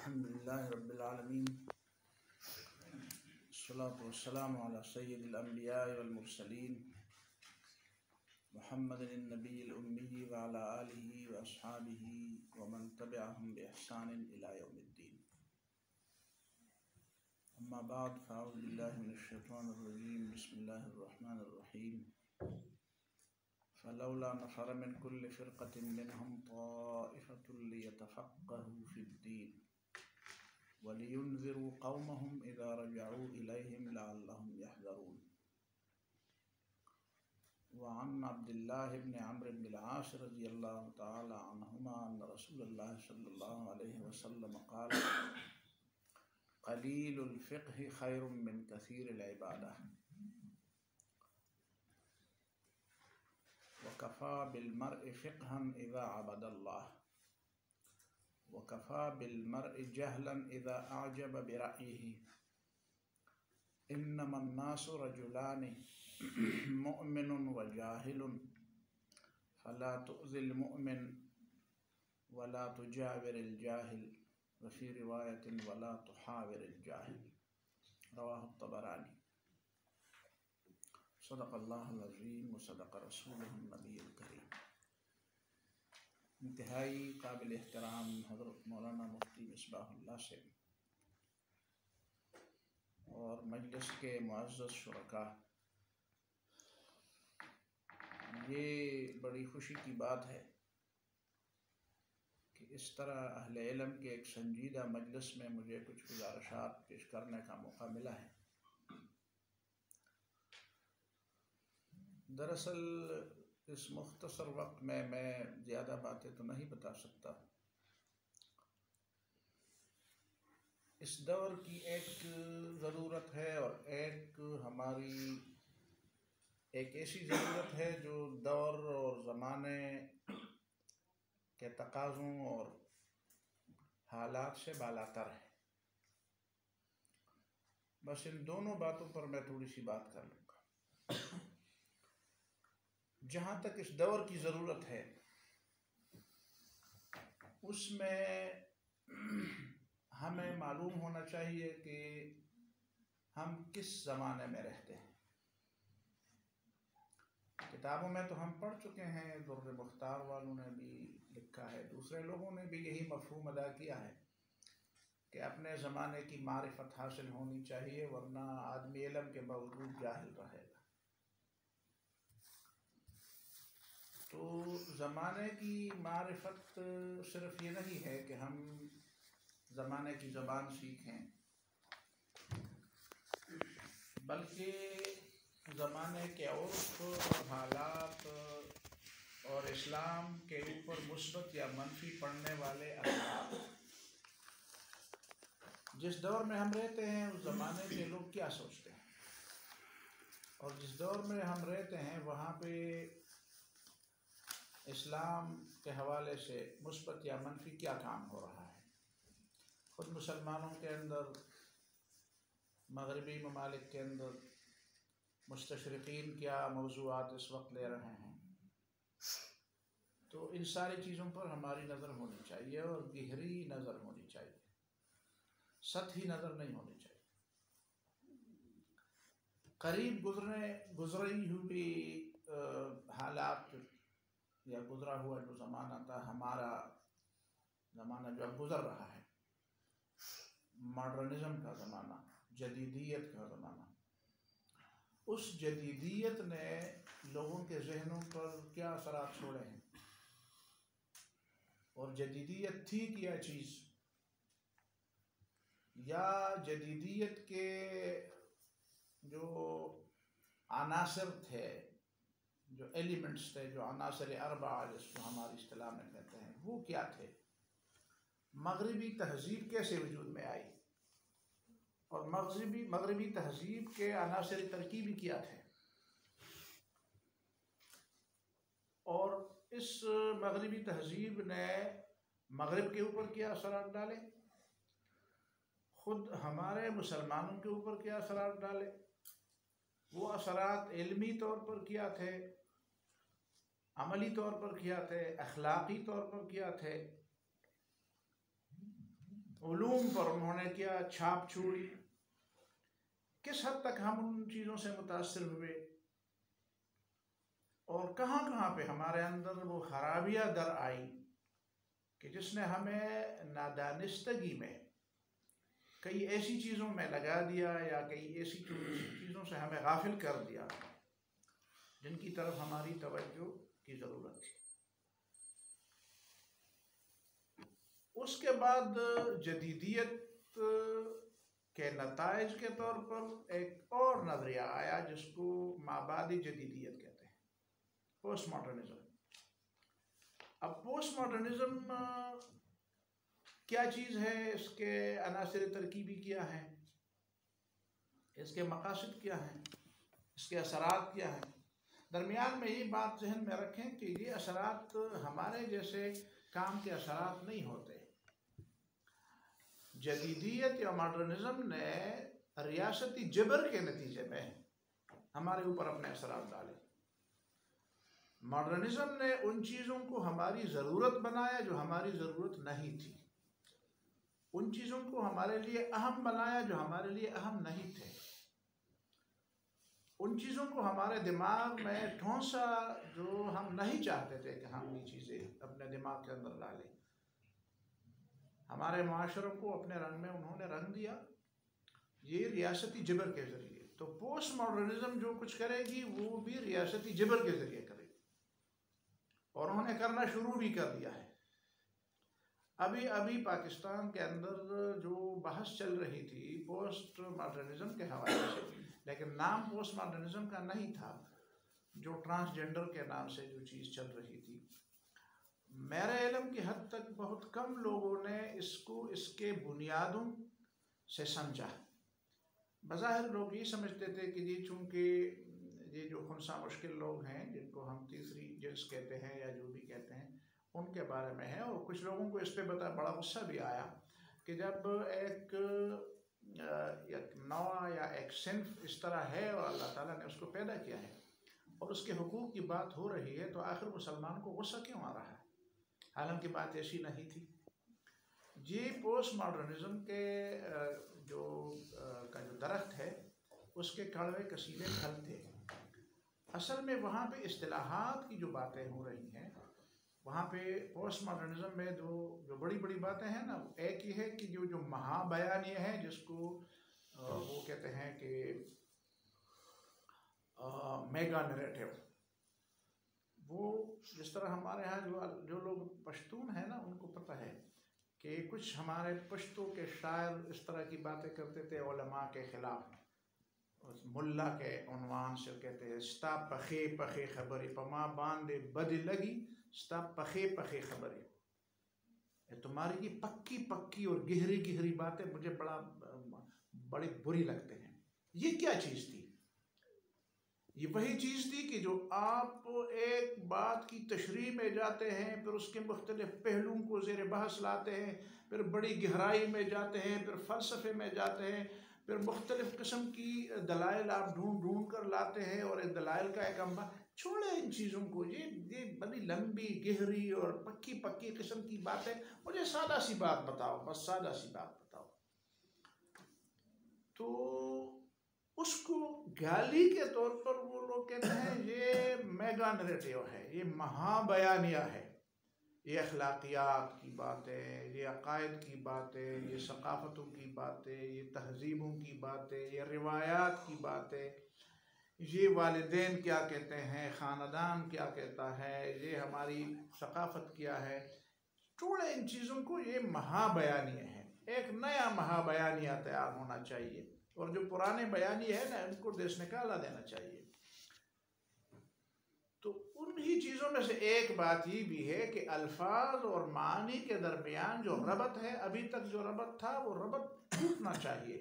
अल्हम्दुलिल्लाहि रब्बिल आलमीन अस्सलातु वस्सलामु अला सय्यिदिल अंबिया वल मुरसलीन मुहम्मदिन नबिय्यिल उम्मी व अला आलिहि व अस्हाबिहि व मन तबिअहुम बि इहसानिन इला यौमिद्दीन। अम्मा बाद फ़अऊज़ु बिल्लाहि मिनश शैतानिर रजीम बिस्मिल्लाहिर रहमानिर रहीम। फ़लौला नफ़र मिन कुल्लि फ़िरक़तिन मिनहुम ताइफ़तुन लियतफ़क़्क़हू फ़िद्दीन व लियुनज़िरू क़ौमहुम इज़ा रजअू इलैहिम लअल्लहुम यहज़रून। व अन अब्दिल्लाह इब्न अम्र इब्न अल-आस रज़ियल्लाहु तआला अन्हुमा अन्न रसूलल्लाह सल्लल्लाहु अलैहि वसल्लम क़ाल क़लीलुल फ़िक़्हि ख़ैरुम मिन कसीरिल इबादह व कफ़ा बिल मर्इ फ़िक़्हन इज़ा अबदल्लाह व कफ़ा बिल मर्इ जहलन इज़ा अअजब बिरअयिही। इन्नमन नासु रजुलानि मुअमिनुन व जाहिलुन फला तुअज़िल मुअमिन वला तुजाविरिल जाहिल व फ़ी रिवायतिन वला तुहाविरिल जाहिल। रवाहु तबरानी। सदक़ल्लाहुल अज़ीम व सदक़ रसूलुहुन नबियुल करीम। इंतहाई काबिल एहतराम हज़रत मौलाना मुफ्ती मिसबाहुल्लाह से और मजलिस के मुअज़्ज़ज़ शुरका, ये बड़ी खुशी की बात है कि इस तरह अहले इल्म के एक संजीदा मजलिस में मुझे कुछ गुज़ारिशात पेश करने का मौका मिला है। दरअसल इस मुख्तसर वक्त में मैं ज़्यादा बातें तो नहीं बता सकता। इस दौर की एक ज़रूरत है और एक हमारी एक ऐसी ज़रूरत है जो दौर और ज़माने के तकाज़ों और हालात से बालातर है। बस इन दोनों बातों पर मैं थोड़ी सी बात कर लूँगा। जहाँ तक इस दौर की ज़रूरत है उसमें हमें मालूम होना चाहिए कि हम किस ज़माने में रहते हैं। किताबों में तो हम पढ़ चुके हैं, दुर्र मुख्तार वालों ने भी लिखा है, दूसरे लोगों ने भी यही मफ़हूम अदा किया है कि अपने ज़माने की मारिफत हासिल होनी चाहिए वरना आदमी इल्म के बावजूद जाहिल रहेगा। तो ज़माने की मारिफत सिर्फ़ ये नहीं है कि हम ज़माने की ज़बान सीखें, बल्कि ज़माने के उर्फ़, हालात और इस्लाम के ऊपर मुस्बत या मनफी पढ़ने वाले असरात, जिस दौर में हम रहते हैं उस ज़माने के लोग क्या सोचते हैं और जिस दौर में हम रहते हैं वहाँ पे इस्लाम के हवाले से मुस्बत या मनफी क्या काम हो रहा है। ख़ुद मुसलमानों के अंदर, मगरबी ममालिक के अंदर मुस्तशरिकीन क्या मौज़ूआत इस वक्त ले रहे हैं, तो इन सारी चीज़ों पर हमारी नज़र होनी चाहिए और गहरी नज़र होनी चाहिए, सतही नज़र नहीं होनी चाहिए। करीब गुज़री हुई हालात या गुज़रा हुआ जो ज़माना था, हमारा ज़माना जो अब गुज़र रहा है, मॉडर्निज़म का ज़माना, जदीदियत का ज़माना, उस जदीदियत ने लोगों के जहनों पर क्या असरात छोड़े हैं और जदीदियत थी क्या चीज़, या जदीदियत के जो अनासर थे, जो एलिमेंट्स थे, जो अनासर अरबा जिसको हमारी इस्तिलाह में कहते हैं, वो क्या थे। मगरिबी तहज़ीब कैसे वजूद में आई और मगरिबी तहज़ीब के अनासर तरकीबी क्या थे और इस मगरिबी तहज़ीब ने मगरिब के ऊपर क्या असरात डाले, ख़ुद हमारे मुसलमानों के ऊपर क्या असरात डाले, वो असरात इल्मी तौर पर क्या थे, अमली तौर पर क्या थे, अखलाक़ी तौर पर क्या थे, उलूम पर उन्होंने क्या छाप छोड़ी, किस हद तक हम उन चीज़ों से मुतासिर हुए और कहाँ कहाँ पे हमारे अंदर वो खराबियाँ दर आई कि जिसने हमें नादानिस्तगी में कई ऐसी चीज़ों में लगा दिया या कई ऐसी चीज़ों से हमें गाफिल कर दिया जिनकी तरफ हमारी तवज्जो की ज़रूरत थी। उसके बाद जदीदियत के नताइज के तौर पर एक और नज़रिया आया जिसको माबादी जदीदियत कहते हैं, पोस्ट मॉडर्निज़म। अब पोस्ट मॉडर्निज़म क्या चीज़ है, इसके अनासिर तरकीबी क्या हैं, इसके मकासद क्या हैं, इसके असरात क्या हैं। दरमियान में ये बात जहन में रखें कि ये असरात हमारे जैसे काम के असरात नहीं होते। जदीदियत या मॉडर्निज़म ने रियासती जबर के नतीजे में हमारे ऊपर अपने असरात डाले। मॉडर्निज़म ने उन चीज़ों को हमारी ज़रूरत बनाया जो हमारी ज़रूरत नहीं थी, उन चीज़ों को हमारे लिए अहम बनाया जो हमारे लिए अहम नहीं थे, उन चीज़ों को हमारे दिमाग में ठोंसा जो हम नहीं चाहते थे कि हम ये चीज़ें अपने दिमाग के अंदर डालें। हमारे माशरों को अपने रंग में उन्होंने रंग दिया, ये रियासती जबर के ज़रिए। तो पोस्ट मॉडर्निज़म जो कुछ करेगी वो भी रियासती जबर के ज़रिए करेगी और उन्होंने करना शुरू भी कर दिया है। अभी अभी पाकिस्तान के अंदर जो बहस चल रही थी पोस्ट मॉडर्निज़म के हवाले से, लेकिन नाम पोस्ट मॉडर्निज़म का नहीं था, जो ट्रांसजेंडर के नाम से जो चीज़ चल रही थी, मेरे इल्म की हद तक बहुत कम लोगों ने इसको इसके बुनियादों से समझा। बज़ाहिर लोग ये समझते थे कि ये चूँकि ये जो खुनसा मुश्किल लोग हैं जिनको हम तीसरी जिन्स कहते हैं या जो भी कहते हैं उनके बारे में है। और कुछ लोगों को इस पर बड़ा गुस्सा भी आया कि जब एक नौ या एक सिंफ इस तरह है और अल्लाह ताला ने उसको पैदा किया है और उसके हुकूक की बात हो रही है तो आखिर मुसलमान को गुस्सा क्यों आ रहा है, हालांकि बात ऐसी नहीं थी। ये पोस्ट मॉडर्निज़म के जो दरख्त है उसके कड़वे कसीले फल थे। असल में वहाँ पे इस्तिलाहात की जो बातें हो रही हैं, वहाँ पे पोस्ट मॉडर्निज़म में जो बड़ी बड़ी बातें हैं ना, एक ही है कि जो महाबयानिया है जिसको वो कहते हैं कि मेगा नैरेटिव, वो जिस तरह हमारे यहाँ जो लोग पश्तून हैं ना उनको पता है कि कुछ हमारे पश्तों के शायर इस तरह की बातें करते थे उलमा के ख़िलाफ़, उस मुल्ला के उन्वान से कहते हैं स्ता पखे पखे खबरी पमा बांधे बद लगी स्ता पखे पखे खबरी, तुम्हारी ये पक्की पक्की और गहरी गहरी बातें मुझे बड़ी बुरी लगते हैं। ये क्या चीज़ थी? ये वही चीज़ थी कि जो आप एक बात की तशरीह में जाते हैं, फिर उसके मुख्तलिफ पहलुओं को ज़ेर बहस लाते हैं, फिर बड़ी गहराई में जाते हैं, फिर फ़लसफ़े में जाते हैं, फिर मुख्तलिफ़ किस्म की दलाइल आप ढूंढ कर लाते हैं और एक दलाइल का एक अम्बा। छोड़े इन चीज़ों को, ये बड़ी लंबी गहरी और पक्की पक्की किस्म की बातें, मुझे सादा सी बात बताओ, बस सादा सी बात बताओ। तो उसको गाली के तौर पर वो लोग कहते हैं ये मेगा नैरेटिव है, ये महाबयानिया है, ये अखलाकियात की बातें, ये अकायद की बातें, ये सकाफ़तों की बातें, ये तहज़ीबों की बातें, ये रिवायात की बातें, ये वालिदैन क्या कहते हैं, ख़ानदान क्या कहता है, ये हमारी सकाफ़त क्या है। छोड़े इन चीज़ों को, ये महाबयानिया है। एक नया महाबयानिया तैयार होना चाहिए और जो पुराने बयानी है ना उनको देश निकाला देना चाहिए। तो उन्हीं चीज़ों में से एक बात ये भी है कि अल्फाज और मानी के दरमियान जो रबत है, अभी तक जो रबत था वो रबत टूटना चाहिए,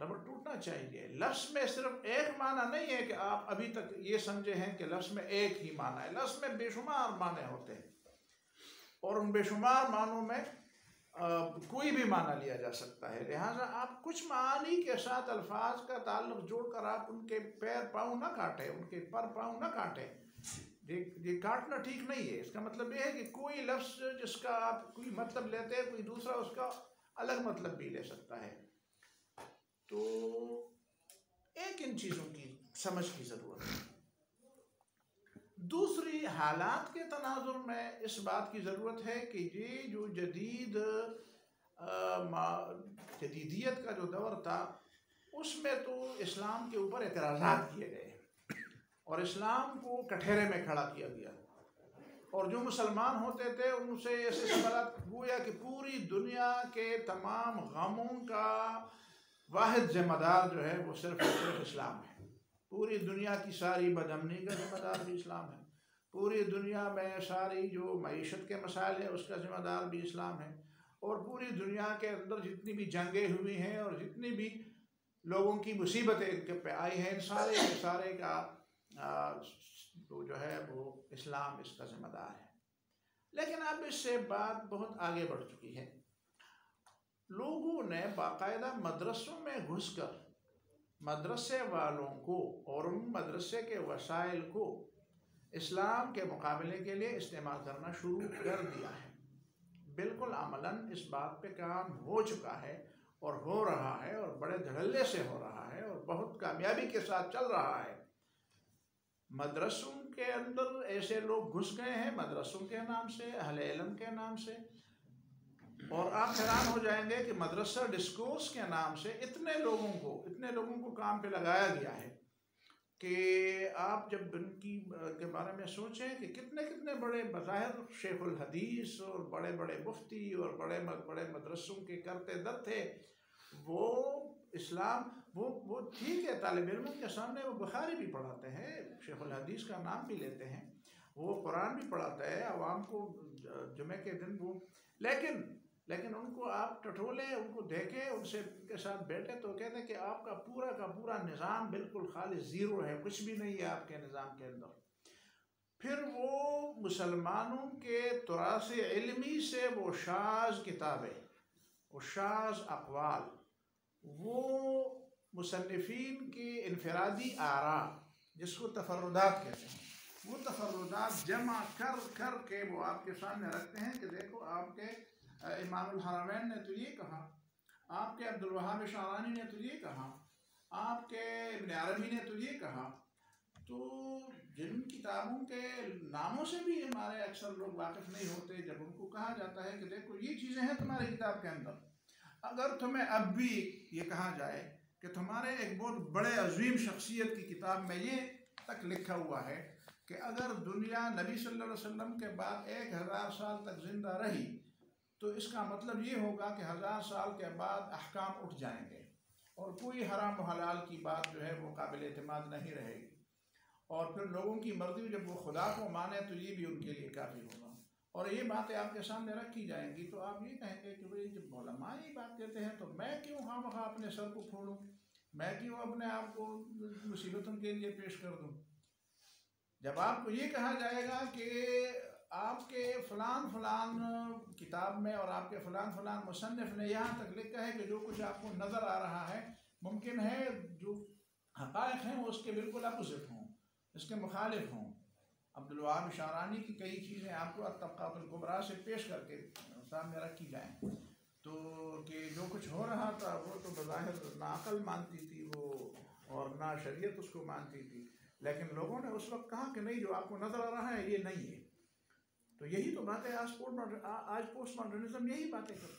रबत टूटना चाहिए। लफ्ज़ में सिर्फ एक माना नहीं है कि आप अभी तक ये समझे हैं कि लफ्ज़ में एक ही माना है। लफ्ज़ में बेशुमार माने होते हैं और उन बेशुमार मानों में कोई भी माना लिया जा सकता है। लिहाजा आप कुछ मानी के साथ अल्फाज का ताल्लुक जोड़कर आप उनके पैर पाँव ना काटें, उनके पर पाँव ना काटें। ये काटना ठीक नहीं है। इसका मतलब ये है कि कोई लफ्ज़ जिसका आप कोई मतलब लेते हैं, कोई दूसरा उसका अलग मतलब भी ले सकता है। तो एक इन चीज़ों की समझ की ज़रूरत है। दूसरी, हालात के तनाजुर में इस बात की ज़रूरत है कि ये जो जदीदियत का जो दौर था उसमें तो इस्लाम के ऊपर एतराज़ात किए गए और इस्लाम को कठहरे में खड़ा किया गया, और जो मुसलमान होते थे उनसे ऐसे सवालात गोया कि पूरी दुनिया के तमाम गमों का वाहिद ज़िम्मेदार जो है वो सिर्फ इस्लाम है। पूरी दुनिया की सारी बदअमनी का ज़िम्मेदार भी इस्लाम है। पूरी दुनिया में सारी जो मईशत के मसाइल है उसका ज़िम्मेदार भी इस्लाम है। और पूरी दुनिया के अंदर जितनी भी जंगें हुई हैं और जितनी भी लोगों की मुसीबतें इनके पे आई हैं, इन सारे के सारे का तो जो है वो इस्लाम इसका ज़िम्मेदार है। लेकिन अब इससे बात बहुत आगे बढ़ चुकी है। लोगों ने बाकायदा मदरसों में घुसकर मदरसे वालों को और उन मदरसे के वसाइल को इस्लाम के मुकाबले के लिए इस्तेमाल करना शुरू कर दिया है। बिल्कुल अमलन इस बात पे काम हो चुका है और हो रहा है और बड़े धड़ल्ले से हो रहा है और बहुत कामयाबी के साथ चल रहा है। मदरसों के अंदर ऐसे लोग घुस गए हैं मदरसों के नाम से, अहले इल्म के नाम से, और आप हैरान हो जाएंगे कि मदरसा डिस्कोर्स के नाम से इतने लोगों को काम पे लगाया गया है कि आप जब इनकी के बारे में सोचें कि कितने कितने बड़े बज़ाहिर शेखुल हदीस और बड़े बड़े मुफ्ती और बड़े बड़े मदरसों के करते दर थे, वो इस्लाम वो ठीक है, तालिब इल्म के सामने वो बुखारी भी पढ़ाते हैं, शेखुल हदीस का नाम भी लेते हैं, वो कुरान भी पढ़ाता है आवाम को जुमे के दिन वो, लेकिन उनको आप टटोले, उनको देखें, उनसे उनके साथ बैठे तो कहते हैं कि आपका पूरा का पूरा निज़ाम बिल्कुल खाली ज़ीरो है, कुछ भी नहीं है आपके निज़ाम के अंदर। फिर वो मुसलमानों के तुरास इल्मी से वो शाज़ किताबें, वो शाज़ अक़वाल, वो मुसन्निफ़ीन के इनफरादी आरा जिसको तफर्रुदात कहते हैं, वो तफर्रुदात जमा कर के वो आपके सामने रखते हैं कि देखो आपके इमामुल हरमैन ने तो ये कहा, आपके अब्दुल वहाब शारानी ने तो ये कहा, आपके इब्न अरबी ने तो ये कहा। तो जिन किताबों के नामों से भी हमारे अक्सर लोग वाकिफ़ नहीं होते, जब उनको कहा जाता है कि देखो ये चीज़ें हैं तुम्हारी किताब के अंदर, अगर तुम्हें अब भी ये कहा जाए कि तुम्हारे एक बहुत बड़े अजीम शख्सियत की किताब में ये तक लिखा हुआ है कि अगर दुनिया नबी सल्लल्लाहु अलैहि वसल्लम के बाद 1000 साल तक जिंदा रही तो इसका मतलब ये होगा कि 1000 साल के बाद अहकाम उठ जाएंगे और कोई हराम व हलाल की बात जो है वो काबिल एतमाद नहीं रहेगी, और फिर लोगों की मर्जी जब वो खुदा को माने तो ये भी उनके लिए काफ़ी होगा। और ये बातें आपके सामने रखी जाएंगी तो आप ये कहेंगे कि भाई जब मौलमा ये बात कहते हैं तो मैं क्यों खामखा अपने सर को फोड़ूं, मैं क्यों अपने आप को मुसीबतों के लिए पेश कर दूं। जब आपको ये कहा जाएगा कि आपके फलान किताब में और आपके फलान मुसन्निफ ने यहाँ तक लिखा है कि जो कुछ आपको नज़र आ रहा है मुमकिन है जो हक़ाइक़ हैं वो उसके बिल्कुल अपोजिट हों, इसके मुखालिफ हों। अब्दुल वहाब शारानी की कई चीज़ें आपको अत-तबक़ातुल कुबरा से पेश करके सामने रखी जाएँ तो कि जो कुछ हो रहा था वो तो बज़ाहिर नाअक़ल मानती थी वो और ना शरीयत उसको मानती थी, लेकिन लोगों ने उस वक्त कहा कि नहीं जो आपको नज़र आ रहा है ये नहीं है। तो यही तो बात है, आज पोस्ट मॉडर्निज्म यही बातें कर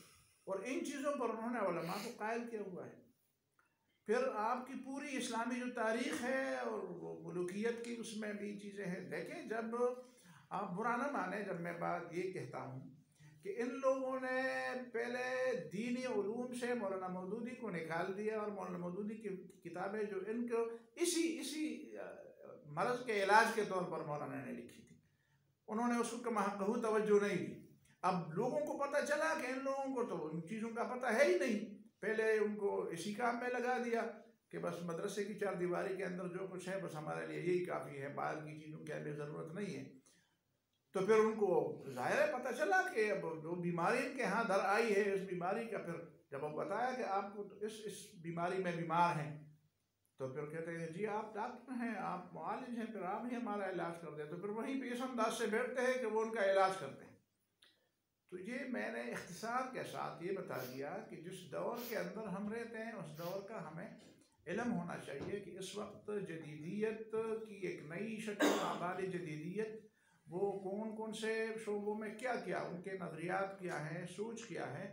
और इन चीज़ों पर उन्होंने उलमा को कायल किया हुआ है। फिर आपकी पूरी इस्लामी जो तारीख़ है और वो मुल्कियत की उसमें भी चीज़ें हैं। देखें, जब आप बुरा न माने जब मैं बात ये कहता हूँ कि इन लोगों ने पहले दीनी उलूम से मौलाना मौदूदी को निकाल दिया और मौलाना मौदूदी की किताबें जो इनको इसी मर्ज़ के इलाज के तौर पर मौलाना ने लिखी थी, उन्होंने उसको कहू तवज्जो नहीं दी। अब लोगों को पता चला कि इन लोगों को तो उन चीज़ों का पता है ही नहीं, पहले उनको इसी काम में लगा दिया कि बस मदरसे की चार दीवारी के अंदर जो कुछ है बस हमारे लिए यही काफ़ी है, बाहर की चीज़ों की हमें ज़रूरत नहीं है। तो फिर उनको ज़ाहिर है पता चला कि अब जो बीमारी इनके यहाँ दर आई है इस बीमारी का, फिर जब वो बताया कि आपको तो इस बीमारी में बीमार हैं तो फिर कहते हैं जी आप डॉक्टर हैं, आप मुआलिज हैं, फिर आप ही हमारा इलाज कर दें। तो फिर वहीं पे इस अंदाज से बैठते हैं कि वो उनका इलाज करते हैं। तो ये मैंने इख्तिसार के साथ ये बता दिया कि जिस दौर के अंदर हम रहते हैं उस दौर का हमें इल्म होना चाहिए कि इस वक्त जदीदियत की एक नई शक्ल आबाद जदीदियत, वो कौन कौन से शोबों में क्या क्या उनके नज़रियात क्या हैं, सोच क्या है।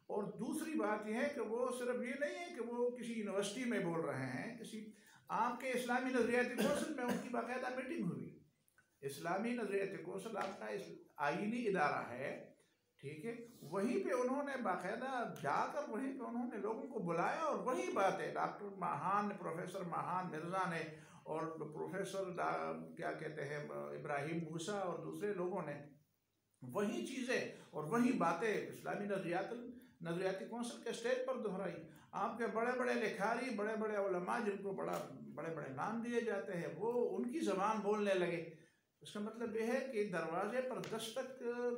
और दूसरी बात यह है कि वो सिर्फ ये नहीं है कि वो किसी यूनिवर्सिटी में बोल रहे हैं, किसी आपके इस्लामी नज़रियाती कौंसिल में उनकी बाकायदा मीटिंग हुई। इस्लामी नज़रियाती कौंसिल आपका आईनी इदारा है, ठीक है, वहीं पे उन्होंने बाकायदा जाकर वहीं पे उन्होंने लोगों को बुलाया और वही बात है डॉक्टर महान, प्रोफेसर महान मिर्ज़ा ने और प्रोफेसर क्या कहते हैं इब्राहिम मूसा और दूसरे लोगों ने वही चीज़ें और वही बातें इस्लामी नज़रियाती कौंसिल के स्टेज पर दोहराई। आपके बड़े बड़े लिखारी, बड़े बड़े उलमा जिनको बड़े बड़े नाम दिए जाते हैं, वो उनकी ज़बान बोलने लगे। इसका मतलब यह है कि दरवाजे पर दस्तक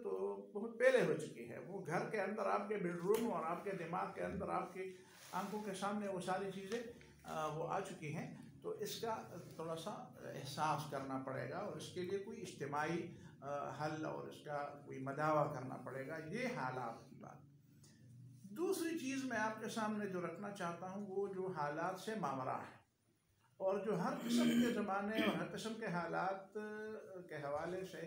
तो बहुत पहले हो चुकी है। वो घर के अंदर आपके बेडरूम और आपके दिमाग के अंदर आपकी आंखों के सामने वो सारी चीज़ें वो आ चुकी हैं। तो इसका थोड़ा सा एहसास करना पड़ेगा और इसके लिए कोई इज्तिमाई हल और इसका कोई मदावा करना पड़ेगा। ये हालात की बात। दूसरी चीज़ मैं आपके सामने जो रखना चाहता हूँ वो जो हालात से मामरा है और जो हर किस्म के ज़माने और हर किस्म के हालात के हवाले से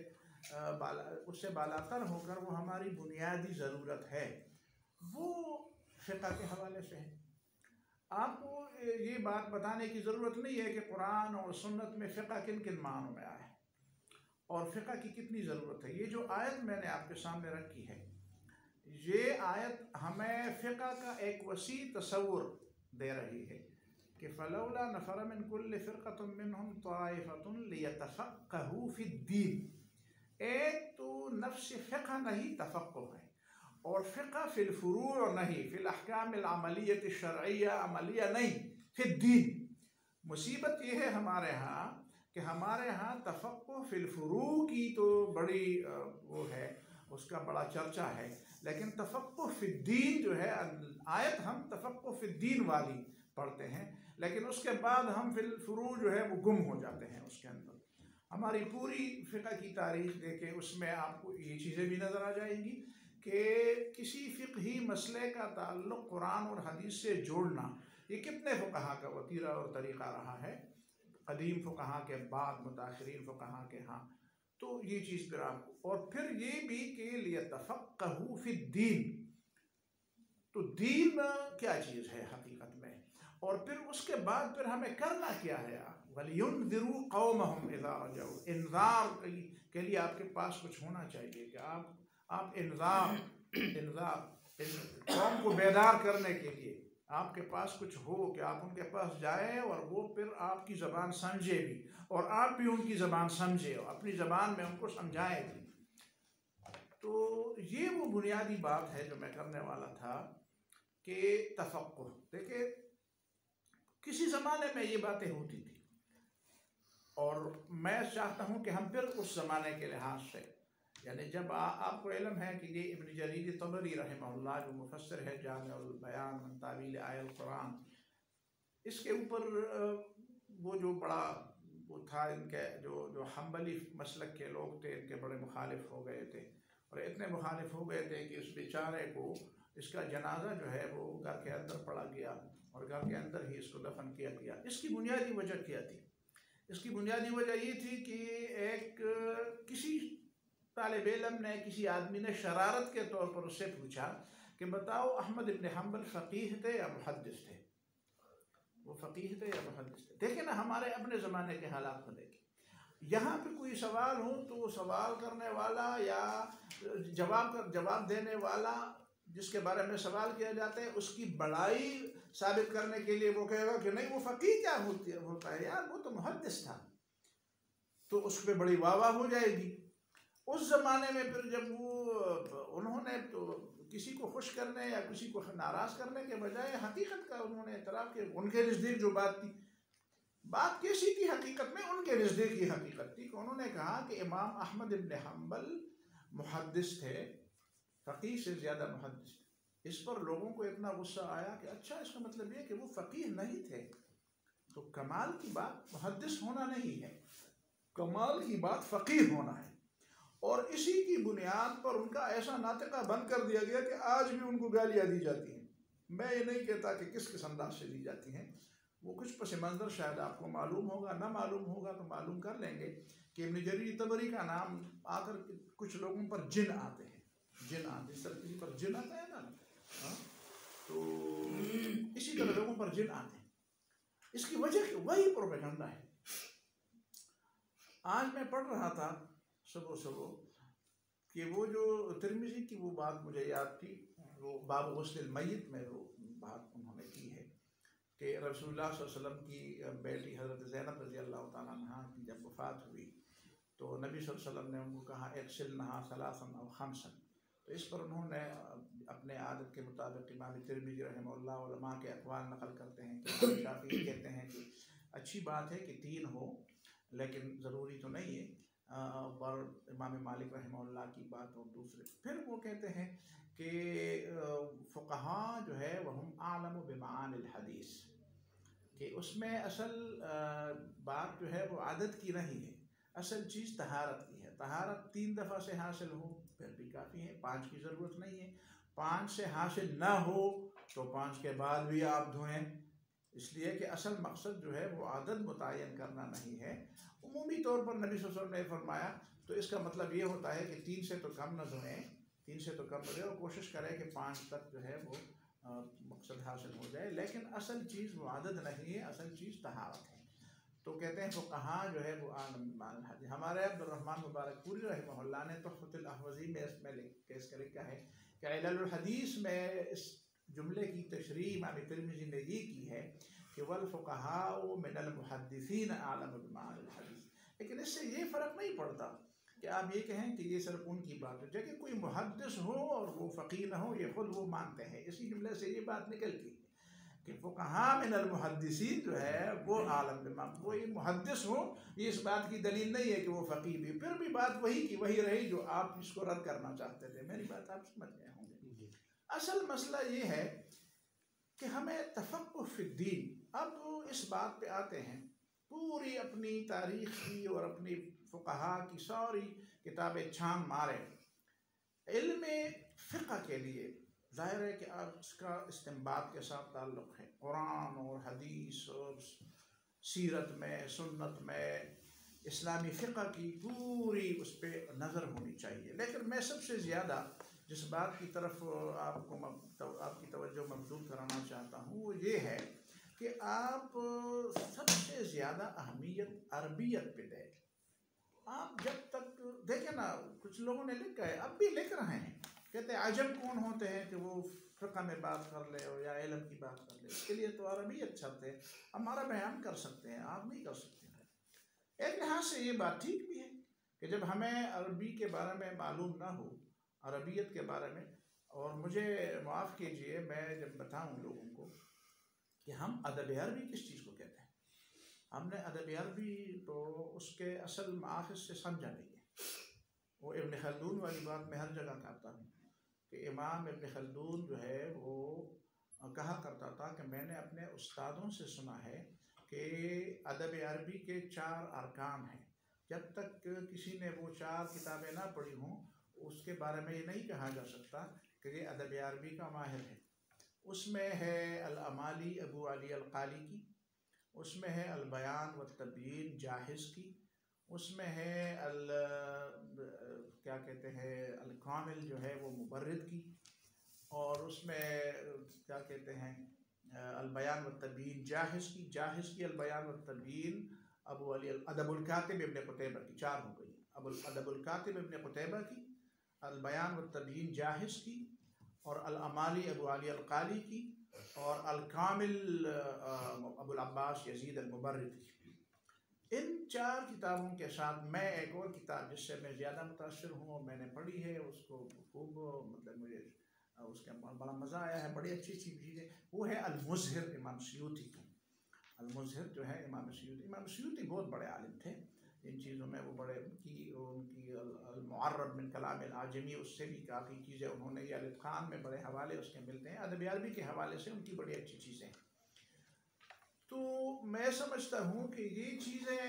उससे बालातर होकर वो हमारी बुनियादी ज़रूरत है, वो फ़िक़्ह के हवाले से है। आपको ये बात बताने की ज़रूरत नहीं है कि कुरान और सुन्नत में फ़िक़्ह किन किन मानों में आया है और फ़िक़्ह की कितनी ज़रूरत है। ये जो आयत मैंने आपके सामने रखी है, ये आयत हमें फ़िक़्ह का एक वसी तसव्वुर दे रही है कि फ़लौला नफ़र मिन कुल्लि फ़िरक़तिन मिनहुम ताइफ़तुन लियतफ़क़्क़हू फ़िद्दीन। एक तो नफ्स फ़िक़्ह नहीं तफ़क़्क़ुह है, और फ़िक़्ह फ़िल फ़ुरूअ नहीं, फ़िल अहकामिल अमलिय्यत शरइय्या अमलिया नहीं, फ़िद्दीन। मुसीबत ये है हमारे यहाँ कि हमारे यहाँ तफ़क़्क़ुह फ़िल फ़ुरू की तो बड़ी वो है, उसका बड़ा चर्चा है, लेकिन तफ़क़्क़ुह फ़िद्दीन जो है आयत हम तफ़क़्क़ुह फ़िद्दीन वाली पढ़ते हैं, लेकिन उसके बाद हम फिल फ़ुरू जो है वो गुम हो जाते हैं उसके अंदर। हमारी पूरी फ़िक़्ह की तारीख़ देखें, उसमें आपको ये चीज़ें भी नज़र आ जाएंगी कि किसी फ़िक़ही मसले का ताल्लुक़ कुरान और हदीस से जोड़ना ये कितने फ़ुक़हा का वतीरा और तरीक़ा रहा है, क़दीम फ़ुक़हा के बाद मुताख़िरीन फ़ुक़हा के। हाँ, तो ये चीज़ फिर आपको, और फिर ये भी कि लियतफ़क़्क़हू फ़िद्दीन, तो दीन क्या चीज़ है हकीकत में, और फिर उसके बाद फिर हमें करना क्या है। वलियुनज़िरू कौमहुम इज़ा रजऊ, इंज़ार के लिए आपके पास कुछ होना चाहिए कि आप इंज़ार कौम को बेदार करने के लिए आपके पास कुछ हो कि आप उनके पास जाए और वो फिर आपकी ज़बान समझे भी और आप भी उनकी ज़बान समझे और अपनी ज़बान में उनको समझाएं भी। तो ये वो बुनियादी बात है जो मैं करने वाला था कि तफ़क़्क़ुह। देखिए, किसी ज़माने में ये बातें होती थी और मैं चाहता हूँ कि हम फिर उस ज़माने के लिहाज से, यानी जब आपको इल्म है कि ये इब्न जरीर तबरी रहमहुल्लाह जो मुफस्सिर है जामिउल बयान मिन तावील आयल कुरान, इसके ऊपर वो जो बड़ा वो था, इनके जो हम्बली मसलक के लोग थे, इनके बड़े मुखालिफ हो गए थे और इतने मुखालिफ हो गए थे कि उस बेचारे को इसका जनाजा जो है वो घर के अंदर पड़ा गया और घर के अंदर ही इसको दफन किया गया। इसकी बुनियादी वजह क्या थी? इसकी बुनियादी वजह ये थी कि किसी तालिब इल्म ने, किसी आदमी ने शरारत के तौर पर उससे पूछा कि बताओ अहमद इब्न हम्बल फ़क़ीह थे या मुहद्दिस थे? वो फ़क़ीह थे या मुहद्दिस थे? देखें ना, हमारे अपने ज़माने के हालात को देखें। यहाँ पे कोई सवाल हो तो सवाल करने वाला या जवाब देने वाला जिसके बारे में सवाल किया जाता है उसकी बड़ाई साबित करने के लिए वो कहेगा कि नहीं वो फ़क़ीह क्या होता है यार, वो तो मुहद्दिस था, तो उस पर बड़ी वाह वाह हो जाएगी। उस ज़माने में फिर जब वो उन्होंने तो किसी को खुश करने या किसी को नाराज़ करने के बजाय हकीकत का उन्होंने एतराफ़ किया। उनके नज़दीक जो बात थी, बात कैसी थी हकीकत में? उनके नज़दीक की हकीकत थी कि उन्होंने कहा कि इमाम अहमद इब्न हम्बल मुहद्दिस थे, फ़क़ीह से ज़्यादा मुहद्दिस थे। इस पर लोगों को इतना गुस्सा आया कि अच्छा, इसका मतलब ये कि वो फ़क़ीह नहीं थे, तो कमाल की बात मुहद्दिस होना नहीं है, कमाल की बात फ़कीह होना है। और इसी की बुनियाद पर उनका ऐसा नातिका बंद कर दिया गया कि आज भी उनको गालियाँ दी जाती हैं। मैं ये नहीं कहता कि किस किस अंदाज से दी जाती हैं, वो कुछ पस मंज़र शायद आपको मालूम होगा, ना मालूम होगा तो मालूम कर लेंगे कि इब्न जरीर तबरी का नाम आकर कुछ लोगों पर जिन आते हैं, जिन आते हैं, किसी पर जिन आता है ना, तो इसी तरह लोगों पर जिन आते हैं। इसकी वजह वही प्रोपेगेंडा है। आज मैं पढ़ रहा था सुबह कि वो जो तिरमिज़ी की वो बात मुझे याद थी, वो बाब गुस्ल मय्यत में वो बात उन्होंने की है कि रसूलुल्लाह सल्लल्लाहु अलैहि वसल्लम की बेटी हज़रत ज़ैनब रज़ी अल्लाह तआला अन्हा की जब वफ़ात हुई तो नबी सल्लल्लाहु अलैहि वसल्लम ने उनको कहा इग़सिलनहा सलासन अव खम्सन। तो इस पर उन्होंने अपने आदत के मुताबिक इमाम तिरमिज़ी रहमहुल्लाह उलमा के अक़वाल नक़ल करते हैं कि इमाम शाफ़िई कहते हैं कि अच्छी बात है कि 3 हो, लेकिन ज़रूरी तो नहीं है। और इमाम मालिक रहमहुल्लाह की बात और दूसरे फिर वो कहते हैं कि फ़ुक़हा जो है वह हम आलम बिमानिल हदीस, कि उसमें असल बात जो है वो आदत की नहीं है, असल चीज़ तहारत की है। तहारत 3 दफ़ा से हासिल हो फिर भी काफ़ी है, 5 की ज़रूरत नहीं है। 5 से हासिल ना हो तो 5 के बाद भी आप धोएं, इसलिए कि असल मकसद जो है वो आदत मुतय्यन करना नहीं है। उमूमी तौर पर नबी सल्लल्लाहु अलैहि वसल्लम ने फरमाया, तो इसका मतलब ये होता है कि 3 से तो कम न धोएं, 3 से तो कम धोएं और कोशिश करें कि 5 तक जो है वो मकसद हासिल हो जाए। लेकिन असल चीज़ वो आदत नहीं है, असल चीज़ तहारत है। तो कहते हैं फ़ुक़हा जो है वो आलम। हमारे अब्दुर्रहमान मुबारकपुरी रहमहुल्लाह ने तुहफ़तुल अहवज़ी में इसमें लिखा है कि इल्लुल हदीस में इस जुमले की तशरीह इमाम तिरमिज़ी ने ये की है कि वल फ़ुक़हाउ मिनल मुहद्दिसीन आलम बिमानिल हदीस। लेकिन इससे ये फ़र्क नहीं पड़ता कि आप ये कहें कि ये सिर्फ उनकी बात है, जबकि कोई मुहद्दिस हो और वो फ़क़ीह न हो, ये खुद वो मानते हैं। इसी जुमले से ये बात निकलती है कि फ़ुक़हा मिनल मुहद्दिसीन जो है वो आलम बिमा, वो ये मुहद्दिस हो, ये इस बात की दलील नहीं है कि वो फ़क़ीह भी। फिर भी बात वही की वही रही जो आप इसको रद्द करना चाहते थे। मेरी बात आप समझ गए होंगे। असल मसला ये है कि हमें तफ़क़्क़ुह फ़िद्दीन। अब इस बात पे आते हैं, पूरी अपनी तारीख़ की और अपनी फ़ुक़हा की सारी किताबें छान मारे, इल्म फ़िक़्ह के लिए ज़ाहिर है कि इसका इस्तिंबात के साथ ताल्लुक़ है। कुरान और हदीस और सीरत में, सुन्नत में, इस्लामी फ़िक़्ह की पूरी उस पर नज़र होनी चाहिए। लेकिन मैं सबसे ज़्यादा जिस बात की तरफ आपकी तवज्जो मबज़ूल कराना चाहता हूँ वो ये है कि आप सबसे ज़्यादा अहमियत अरबियत पे दें। आप जब तक देखें ना, कुछ लोगों ने लिखा है, अब भी लिख रहे हैं, कहते हैं अजम कौन होते हैं कि वो फ़िक़्ह में बात कर ले और या इल्म की बात कर ले, इसके लिए तो अरबियत शर्त है। हमारा बयान कर सकते हैं, आप नहीं कर सकते हैं। एक लिहाज से ये बात ठीक भी है कि जब हमें अरबी के बारे में मालूम ना हो, अरबियत के बारे में, और मुझे माफ़ कीजिए मैं जब बताऊं लोगों को कि हम अदब अरबी किस चीज़ को कहते हैं, हमने अदब अरबी तो उसके असल माखज़ से समझा नहीं है। वो इब्न खल्दून वाली बात मैं हर जगह कहता हूँ कि इमाम इब्न खल्दून जो है वो कहा करता था कि मैंने अपने उस्तादों से सुना है कि अदब अरबी के 4 अरकान हैं। जब तक किसी ने वो 4 किताबें ना पढ़ी हों उसके बारे में ये नहीं कहा जा सकता कि ये अदब अरबी का माहिर है। उसमें है अल-अमाली अबू अली अल-क़ाली की, उसमें है अल-बयान व तबयीन जाहिज़ की, उसमें है क्या कहते हैं अल-कामिल जो है वो मुबर्रिद की, और उसमें क्या कहते हैं अल-बयान व तबयीन जाहिज़ की अल-बयान व तबयीन अबू अली अदबुल कातिब इब्न कुतैबा की। 4 हो गई। अदबुल कातिब इब्न कुतैबा की, अल-बयान व तबयीन जाहिज़ की, और अल-अमाली अबू अली अल-क़ाली की, और अल-कामिल अबुल अब्बास यज़ीद अल-मुबर्रिद की। इन 4 किताबों के साथ मैं एक और किताब जिससे मैं ज़्यादा मुतासिर हूँ और मैंने पढ़ी है, उसको खूब मतलब मुझे उसका बड़ा मज़ा आया है, बड़ी अच्छी चीज़ है, वो है अल-मुज़हिर इमाम सयूती की। अल-मुज़हिर जो है इमाम सयूती बहुत बड़े आलिम थे इन चीज़ों में, वो बड़े उनकी अल-मुअर्रब मिन कलाम अल-आजमी, उससे भी काफ़ी चीज़ें उन्होंने, ये अलिफ खान में बड़े हवाले उसके मिलते हैं। अदब अरबी के हवाले से उनकी बड़ी अच्छी चीज़ें हैं। तो मैं समझता हूँ कि ये चीज़ें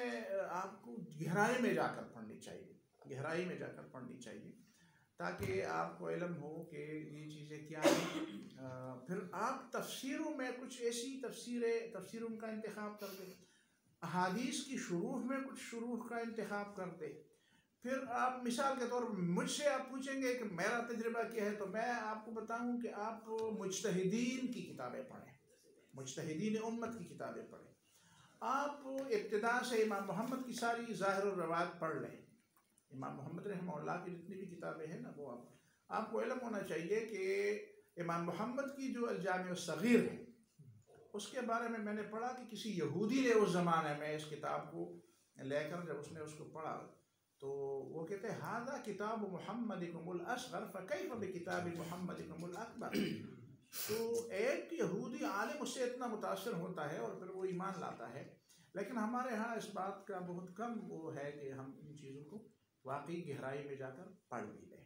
आपको गहराई में जाकर पढ़नी चाहिए, गहराई में जाकर पढ़नी चाहिए, ताकि आपको इल्म हो कि ये चीज़ें क्या हैं। फिर आप तफसीरों में कुछ ऐसी तफसीरों का इंतखाब करते, अहादीस की शुरूह में कुछ शुरूह का इंतखाब करते। फिर आप मिसाल के तौर पर मुझसे आप पूछेंगे कि मेरा तजुर्बा क्या है, तो मैं आपको बताऊं कि आप मुज्तहिदीन की किताबें पढ़ें, मुज्तहिदीन उम्मत की किताबें पढ़ें। आप इब्तिदा से इमाम मोहम्मद की सारी ज़ाहिर और रवायत पढ़ लें। इमाम मोहम्मद रहमतुल्लाह की जितनी भी किताबें हैं ना, वो आपको इल्म होना चाहिए कि इमाम मोहम्मद की जो अल-जामी सगीर है, उसके बारे में मैंने पढ़ा कि किसी यहूदी ने उस ज़माने में इस किताब को लेकर जब उसने उसको पढ़ा तो वो कहते हैं हादा किताब मुहम्मदिकुमुल असग़र फ़कैफ़ बिकिताब मुहम्मदिकुमुल अकबर। तो एक यहूदी आलिम उससे इतना मुतासर होता है और फिर वो ईमान लाता है, लेकिन हमारे यहाँ इस बात का बहुत कम वो है कि हम इन चीज़ों को वाकई गहराई में जाकर पढ़ भी लें।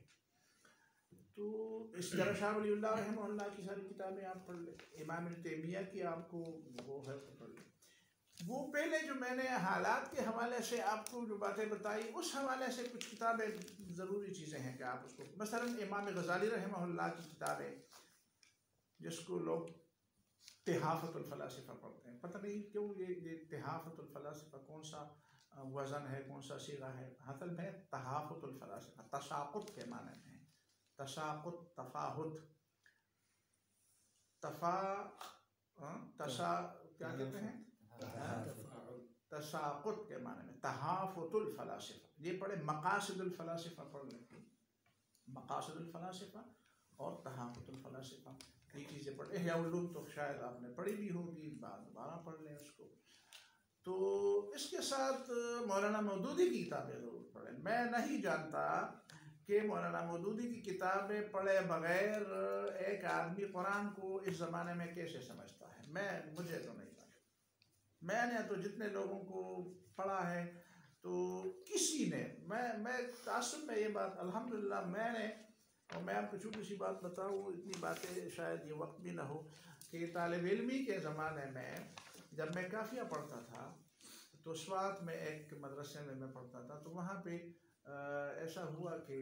तो इस तरह शाह वलीउल्लाह रहमतुल्लाह की सारी किताबें आप पढ़ लें, इमाम इब्न तैमिया की आपको वो है तो पढ़ लें। वो पहले जो मैंने हालात के हवाले से आपको जो बातें बताई, उस हवाले से कुछ किताबें ज़रूरी चीज़ें हैं कि आप उसको, मसलन इमाम गज़ाली रहमतुल्लाह की किताबें जिसको लोग तिहाफ़तुल फ़लासिफ़ा पढ़ते हैं, पता नहीं क्यों ये तिहाफ़तुल फ़लासिफ़ा कौन सा वज़न है, कौन सा सीगा है। असल में तहाफ़ुतुल फ़लासिफ़ा तशाक़ुत के माने में है, तशाक़ुत, तफ़ाहुत, तशा क्या कहते हैं, तशाक़ुत के माने में तहाफ़ुतुल फ़लासिफ़ा। ये पढ़े, मक़ासिदुल फ़लासिफ़ा पढ़ लें, मक़ासिदुल फ़लासिफ़ा और तहाफ़ुतुल फ़लासिफ़ा, ये चीज़ें पढ़े। इहया उलूम तो शायद आपने पढ़ी भी होगी, दोबारा पढ़ लें उसको। तो इसके साथ मौलाना मौदूदी की किताबें ज़रूर पढ़ें। मैं नहीं जानता कि मौलाना मौदूदी की किताबें पढ़े बग़ैर एक आदमी कुरान को इस ज़माने में कैसे समझता है। मुझे तो नहीं पता। मैंने तो जितने लोगों को पढ़ा है तो किसी ने, मैं तासुब में ये बात अल्हम्दुलिल्लाह मैंने, और मैं आपको छोटी सी बात बताऊँ, इतनी बातें शायद ये वक्त भी ना हो, कि तालिब इल्मी के ज़माने में जब मैं काफ़िया पढ़ता था तो स्वात में एक मदरसे में मैं पढ़ता था, तो वहाँ पे ऐसा हुआ कि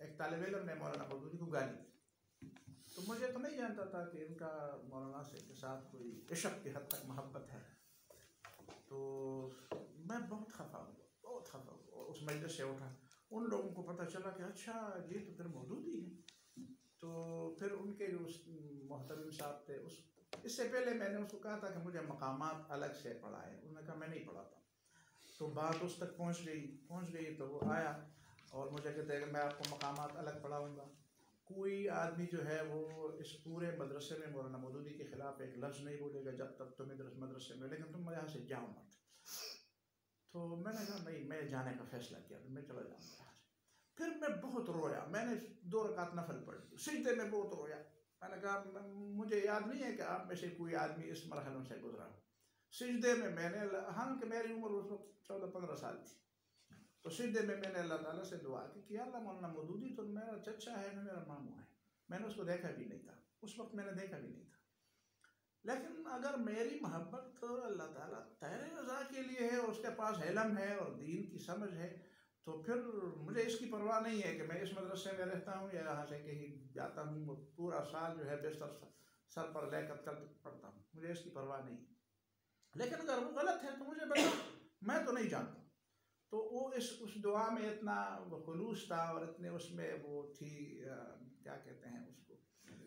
एक तालिब इल्म ने मौलाना मौदूदी को गाली दी। तो मुझे तो नहीं जानता था कि इनका मौलाना से के साथ कोई इश्क की हद तक मोहब्बत है। तो मैं बहुत खफा हुआ और उस मजलिस से उठा। उन लोगों को पता चला कि अच्छा ये तो फिर मौदूदी है। तो फिर उनके जो मोहतरम साहब थे, इससे पहले मैंने उसको कहा था कि मुझे मकामात अलग से पढ़ाए, उन्होंने कहा मैं नहीं पढ़ाता। तो बात उस तक पहुंच गई तो वो आया और मुझे कहते हैं कि मैं आपको मकामात अलग पढ़ाऊँगा। कोई आदमी जो है वो इस पूरे मदरसे में मौलाना मौदूदी के ख़िलाफ़ एक लफ्ज़ नहीं बोलेगा जब तक तुम मदरसे में, लेकिन तुम यहाँ से जाओ मत। तो मैंने कहा नहीं, मैं जाने का फ़ैसला किया, मैं चला जाऊँगा यहाँ से। फिर मैं बहुत रोया, मैंने 2 रकात नफल पढ़ी, सिजदे में बहुत रोया। मैंने कहा मुझे याद नहीं है कि आप में से कोई आदमी इस मरहलों से गुजरा। सिजदे में मैंने, हालांकि मेरी उम्र उस वक्त 14-15 साल थी, तो सिजदे में मैंने अल्लाह ताला से दुआ की कि अल्लाह मौलाना मौदूदी तो मेरा चचा है ना मेरा मामू है, मैंने उसको देखा भी नहीं था, उस वक्त मैंने देखा भी नहीं था, लेकिन अगर मेरी मोहब्बत अल्लाह ताला तेरे रज़ा के लिए है और उसके पास इल्म है और दीन की समझ है, तो फिर मुझे इसकी परवाह नहीं है कि मैं इस मदरसे में रहता हूँ या यहाँ से कहीं जाता हूँ, पूरा साल जो है बिस्तर सर पर लेकर चल पड़ता हूँ, मुझे इसकी परवाह नहीं। लेकिन अगर वो गलत है तो मुझे बता, मैं तो नहीं जानता। तो वो उस दुआ में इतना खुलूस था और इतने उसमें वो थी, क्या कहते हैं उसको,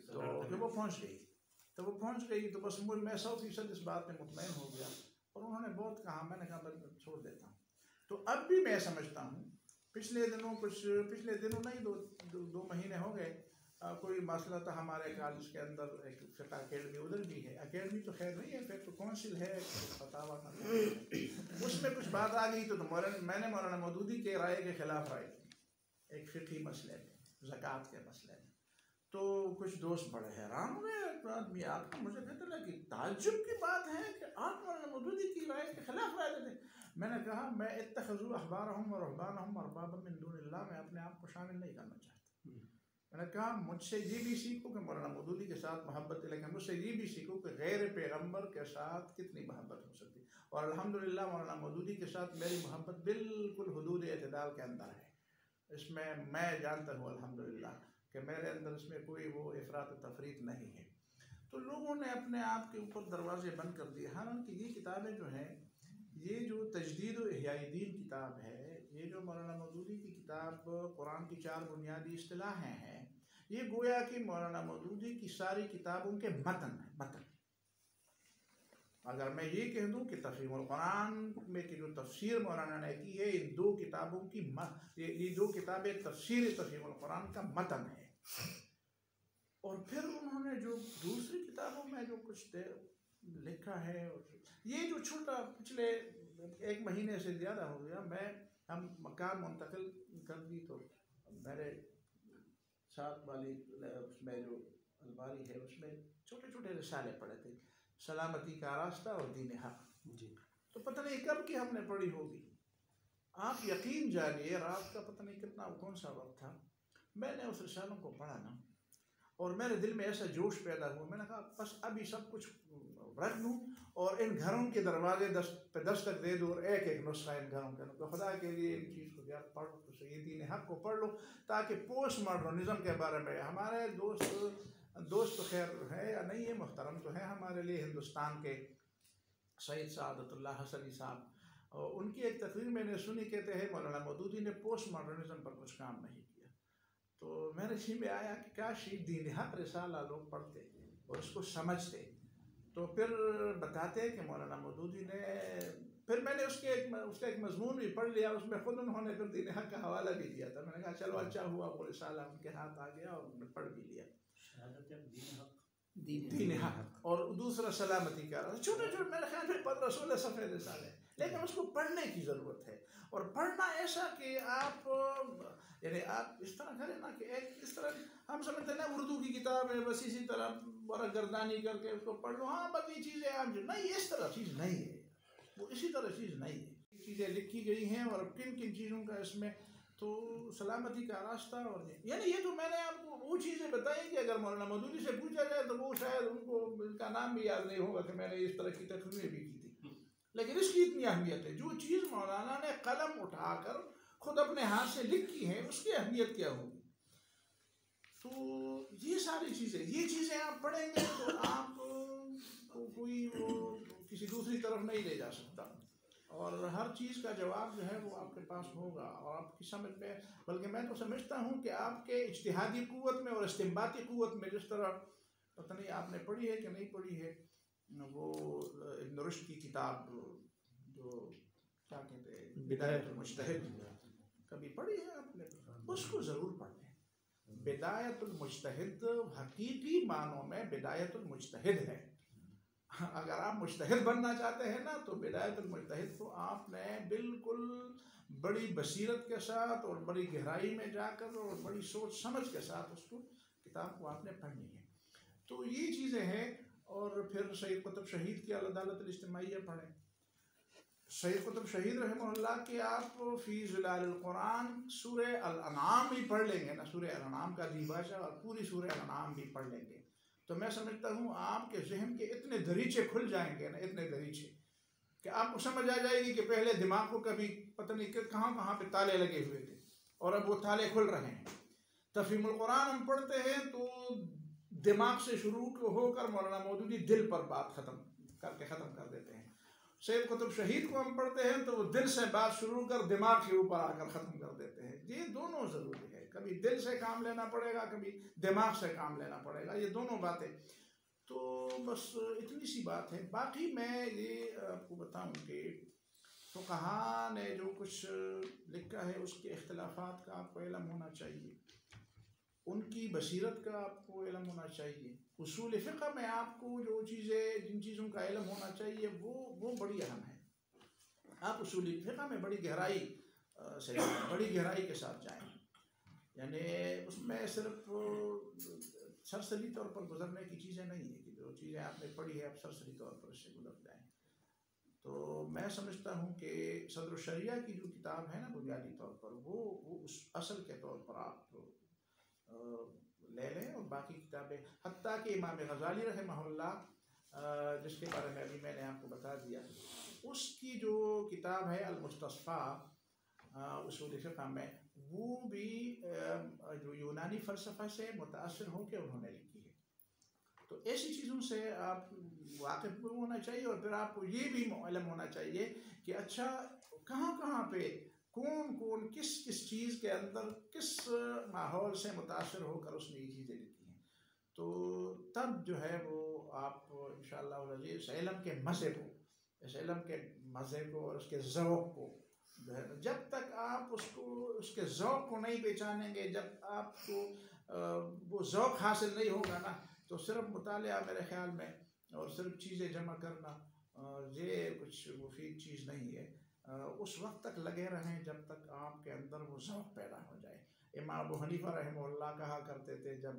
तो कि वो पहुँच गई तो बस मैं 100% इस बात में मुतमईन हो गया। और उन्होंने बहुत कहा, मैंने कहा बस छोड़ देता हूँ। तो अब भी मैं समझता हूँ, पिछले दिनों नहीं, 2 महीने हो गए, कोई मसला था हमारे कॉलेज के अंदर, एक फिक़ह अकेडमी उधर भी है, अकेडमी तो खैर नहीं है, फिर तो काउंसिल है, फतावा का, उसमें कुछ बात आ गई तो मैंने मौलाना मौदूदी के राय के ख़िलाफ़ राय की, एक फ़िक़ही मसले में, ज़कात के मसले में। तो कुछ दोस्त बड़े हैरान हुए, आदमी आपको, मुझे कहते लगा कि ताज्जुब की बात है कि आप मौलाना मौदूदी की राय के ख़िलाफ़ राय देते। मैंने कहा मैं इत्तख़ज़ू अहबारहुम व रुहबानहुम अरबाबा मिन दूनिल्लाह, मैं अपने आप को शामिल नहीं करना चाहता। मैंने कहा मुझसे ये भी सीखो कि मौलाना मौदूदी के साथ मोहब्बत है, लेकिन मुझसे ये भी सीखो कि गैर पैगम्बर के साथ कितनी मोहब्बत हो सकती। और अल्हम्दुलिल्लाह मौलाना मौदूदी के साथ मेरी मोहब्बत बिल्कुल हुदूद एतदाल के अंदर है। इसमें मैं जानता हूँ अल्हम्दुलिल्लाह कि मेरे अंदर इसमें कोई वो इफ़रात तफरीत नहीं है। तो लोगों ने अपने आप के ऊपर दरवाजे बंद कर दिए। हालांकि ये किताबें जो हैं, ये जो तजदीद व इह्याउद्दीन किताब है, ये जो मौलाना मौदूदी की किताब कुरान की 4 बुनियादी इस्तिलाहें हैं, ये गोया कि मौलाना मौदूदी की सारी किताबों के मतन है, मतन। अगर मैं ये कह दूं कि तफसीरुल कुरान में की जो तफसीर मौलाना ने की है, इन 2 किताबों की ये 2 किताबें तफसीरुल कुरान का मतन है। और फिर उन्होंने जो दूसरी किताबों में जो कुछ लिखा है, ये जो छोटा पिछले 1 महीने से ज़्यादा हो गया, हम मकान मुंतकिल कर दी तो मेरे साथ वाली उसमें जो अलमारी है उसमें छोटे छोटे रिसाले पड़े थे, सलामती का रास्ता और दीन हक जी। तो पता नहीं कब की हमने पढ़ी होगी। आप यकीन जानिए, रात का पता नहीं कितना कौन सा वक्त था, मैंने उस रिसालों को पढ़ा ना, और मेरे दिल में ऐसा जोश पैदा हुआ। मैंने कहा बस अभी सब कुछ रख दूँ और इन घरों के दरवाजे पे दस्तक दे दूँ और एक एक नुस्खा इन घरों के, तो खुदा के लिए इन चीज़ को याद पढ़ लो, तो सही दीन हक को पढ़ लो, ताकि पोस्ट मॉडर्निज्म के बारे में हमारे दोस्त खैर है या नहीं है, मुहतरम तो है हमारे लिए, हिंदुस्तान के सैयद सादतुल्लाह हसनी साहब, और उनकी एक तकरीर मैंने सुनी, कहते हैं मौलाना मौदूदी ने पोस्ट मॉडर्निज्म पर कुछ काम नहीं किया। तो मेरे जी में आया कि काश ये दीन हक रिसाला लोग पढ़ते और उसको समझते। तो फिर बताते कि मौलाना मौदूदी ने, फिर मैंने उसका एक मजमून भी पढ़ लिया, उसमें खुद उन्होंने फिर दीन हक का हवाला भी दिया था। मैंने कहा चलो अच्छा हुआ वो रिसाला उनके हाथ आ गया और उन्होंने पढ़ भी लिया। दीन हक और दूसरा सलामती का, छोटे छोटे मेरे ख्याल में 15-16 सफ़े रिसाले, लेकिन उसको पढ़ने की ज़रूरत है। और पढ़ना ऐसा कि आप यानी आप इस तरह करें ना कि एक इस तरह हम समझते हैं ना उर्दू की किताब है, बस इसी तरह बरक गर्दानी करके उसको पढ़ लो, हाँ बस ये चीज़ें आप नहीं, इस तरह चीज़ नहीं है, वो इसी तरह चीज़ नहीं है। चीज़ें लिखी गई हैं और किन किन चीज़ों का इसमें, तो सलामती का रास्ता, और यानी ये तो मैंने आपको वो चीज़ें बताई कि अगर मौलाना मौदूदी से पूछा जाए तो वो शायद उनको इनका नाम भी याद नहीं होगा कि मैंने इस तरह की तकरीरें भी की थी। लेकिन इसकी इतनी अहमियत है, जो चीज़ मौलाना ने कलम उठाकर खुद अपने हाथ से लिखी है उसकी अहमियत क्या होगी। तो ये सारी चीज़ें, ये चीज़ें आप पढ़ेंगे तो आप कोई वो किसी दूसरी तरफ नहीं ले जा सकता, और हर चीज़ का जवाब जो है वो आपके पास होगा और आपकी समझ में, बल्कि मैं तो समझता हूँ कि आपके इज्तिहादी क़ुव्वत में और इस्तिंबाती क़ुव्वत में, जिस तरह पता नहीं आपने पढ़ी है कि नहीं पढ़ी है वो इब्न रुश्द की किताब जो क्या कहते हैं बिदायतुल मुज्तहिद, कभी पढ़ी है आपने? उसको ज़रूर पढ़ें। बिदायतुल मुज्तहिद हकीकी मानों में बिदायतुल मुज्तहिद है। अगर आप मुज्तहिद बनना चाहते हैं ना, तो बिदायतुल मुज्तहिद को आपने बिल्कुल बड़ी बसीरत के साथ और बड़ी गहराई में जाकर और बड़ी सोच समझ के साथ उसको किताब को आपने पढ़नी है। तो ये चीज़ें हैं। और फिर सैयद कुतुब शहीद की अल-अदालतुल इज्तिमाइया पढ़ें। सैयद कुतुब शहीद रहमहुल्लाह की आप फ़ी ज़िलालिल कुरान सूरह अल-अनाम भी पढ़ लेंगे ना, सूरह अल-अनाम का दीवाजा और पूरी सूरह अल-अनाम भी पढ़ लेंगे, तो मैं समझता हूँ आपके जहन के इतने दरीचे खुल जाएंगे ना, इतने दरीचे कि आपको समझ आ जाएगी कि पहले दिमाग को कभी पता नहीं कहाँ कहाँ पे ताले लगे हुए थे और अब वो ताले खुल रहे हैं। तफ़हीमुल कुरान हम पढ़ते हैं तो दिमाग से शुरू होकर मौलाना मौदूदी दिल पर बात ख़त्म कर देते हैं। सैयद कुतुब शहीद को हम पढ़ते हैं तो वो दिल से बात शुरू कर दिमाग के ऊपर आकर ख़त्म कर देते हैं। ये दोनों ज़रूरी है, कभी दिल से काम लेना पड़ेगा, कभी दिमाग से काम लेना पड़ेगा, ये दोनों बातें। तो बस इतनी सी बात है। बाकी मैं ये आपको बताऊं कि फुक़हा ने जो कुछ लिखा है उसके इख्तिलाफ़ात का आपको इल्म होना चाहिए, उनकी बसीरत का आपको इल्म होना चाहिए। उसूल फ़िक़्ह में आपको जो चीज़ें, जिन चीज़ों का इल्म होना चाहिए वो बड़ी अहम है। आप उसूल फ़िक़्ह में बड़ी गहराई से बड़ी गहराई के साथ जाएं, यानी उसमें सिर्फ सरसरी तौर पर गुजरने की चीज़ें नहीं है कि जो चीज़ें आपने पढ़ी है आप सरसरी तौर पर उससे गुजर जाएं। तो मैं समझता हूँ कि सदर शरिया की जो किताब है ना, बुनियादी तौर पर वो उस असल के तौर पर आप ले लें और बाकी किताबें, हत्ता कि इमाम गज़ाली रहमहुल्लाह जिसके बारे में अभी मैंने आपको बता दिया, उसकी जो किताब है अल-मुस्तस्फ़ा उसूल फ़िक़्ह में, वो भी जो यूनानी फ़लसफ़ा से मुतासिर होकर उन्होंने लिखी है। तो ऐसी चीज़ों से आप वाकिफ़ होना चाहिए और फिर आपको ये भी मालूम होना चाहिए कि अच्छा कहाँ कहाँ पे कौन कौन किस किस चीज़ के अंदर किस माहौल से मुतासिर होकर उसने ये चीज़ें लिखी हैं। तो तब जो है वो आप इंशाअल्लाह इस इल्म के मज़े को, इस इल्म के मज़े को और उसके ज़ौक़ को जो है, जब तक आप उसको उसके ज़ौक़ को नहीं पहचानेंगे, जब आपको वो ज़ौक़ हासिल नहीं होगा ना, तो सिर्फ मुतालिया मेरे ख़्याल में और सिर्फ चीज़ें जमा करना ये कुछ मुफीद चीज़ नहीं है। उस वक्त तक लगे रहें जब तक आपके अंदर वो ज़ौक़ पैदा हो जाए। इमाम अबू हनीफ़ा रहमहुल्लाह कहा करते थे जब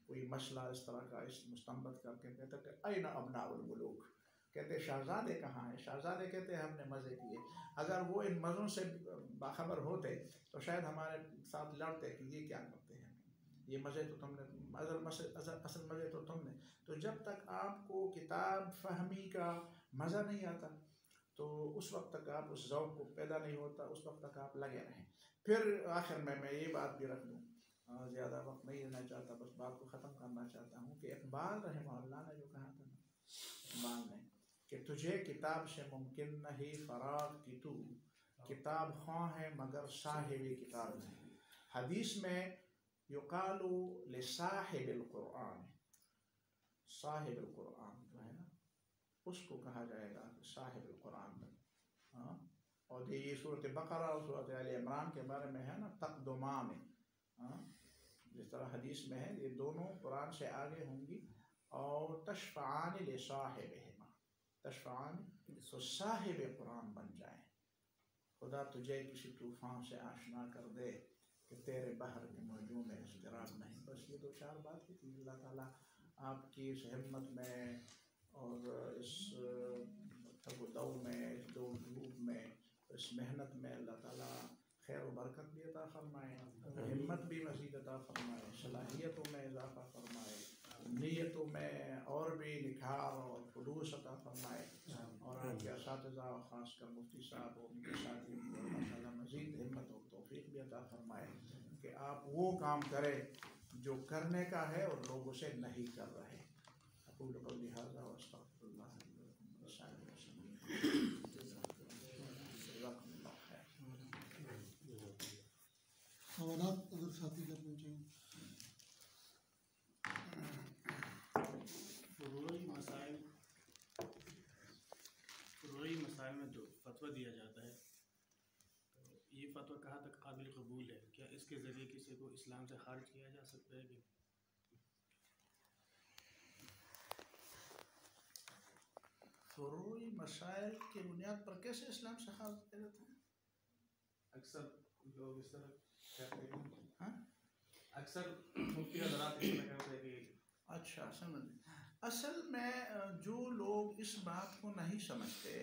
कोई मसला इस तरह का इस मुस्तंबत करके कहते थे ऐना अब्नाउल मुलूक, कहते शहज़ादे कहाँ हैं? शहज़ादे कहते हैं हमने मज़े किए। अगर वो इन मज़ों से बाखबर होते तो शायद हमारे साथ लड़ते कि ये क्या करते हैं, ये मज़े तो तुमने असल मज़े तो तुमने। तो जब तक आपको किताब फ़हमी का मज़ा नहीं आता तो उस वक्त तक आप उस ज़ौक़ को पैदा नहीं होता, उस वक्त तक आप लगे रहें। फिर आखिर में मैं ये बात भी रख दूँ, ज़्यादा वक्त नहीं लेना चाहता, बस बात को ख़त्म करना चाहता हूँ कि इक़बाल रहमहुल्लाह ने जो कहा था ना, इक़बाल ने, कि तुझे किताब से मुमकिन नहीं फ़राग़ कि तू किताब ख़्वां है मगर साहिब किताब नहीं। हदीस में युक़ालु लिसाहिबिल क़ुरआन, साहिबुल क़ुरआन जो है ना उसको कहा जाएगा साहिबुल क़ुरआन। हाँ, और ये सूरत बकरा और सूरत आल इमरान के बारे में है ना, तक़दुमा में, हाँ, जिस तरह हदीस में है, ये दोनों कुरान से आगे होंगी। और तशफ़ान ले साहिबिहिमा, तशफ़ान तो साहिब कुरान बन जाए। खुदा तुझे किसी तूफ़ान से आशना कर दे कि तेरे बहर के मौजों में इज़्तिराब नहीं। बस ये दो चार बातें थी। अल्लाह ताला आपकी इस हिम्मत में और इस दौड़ में, इस दौड़ धूप में, इस मेहनत में अल्लाह ताला खैर व बरकत भी अता फ़रमाए, हिम्मत भी मज़ीद अता फ़रमाए, सलाहियतों में इज़ाफ़ा फ़रमाए, नीयतों में और भी निखार और खुलूस अता फ़रमाए। और आपके असातिज़ा और ख़ासकर मुफ्ती साहब और उनके साथियों को अल्लाह ताला मज़ीद हिम्मत और तौफ़ीक़ भी अता फ़रमाए कि आप वो काम करें जो करने का है और लोग उसे नहीं कर रहे। अक़ूलु क़ौली हाज़ा व अस्तग़फ़िरुल्लाह ली व लकुम व लिसाइरिल मुस्लिमीन। सवालात अगर साथी करना चाहें। फ़ुरूई मसाइल में जो फतवा दिया जाता है, तो ये फतवा कहाँ तक काबिल कबूल है? क्या इसके ज़रिए किसी को इस्लाम से खारिज किया जा सकता है कि? फ़ुरूई मसाइल की बुनियाद पर कैसे इस्लाम से खारिज किया जाता है? अक्सर लोग इस तरह कहते हैं। हाँ, अक्सर मुफ्ती हज़रात इस तरह कहते हैं कि अच्छा समझ। असल में जो लोग इस बात को नहीं समझते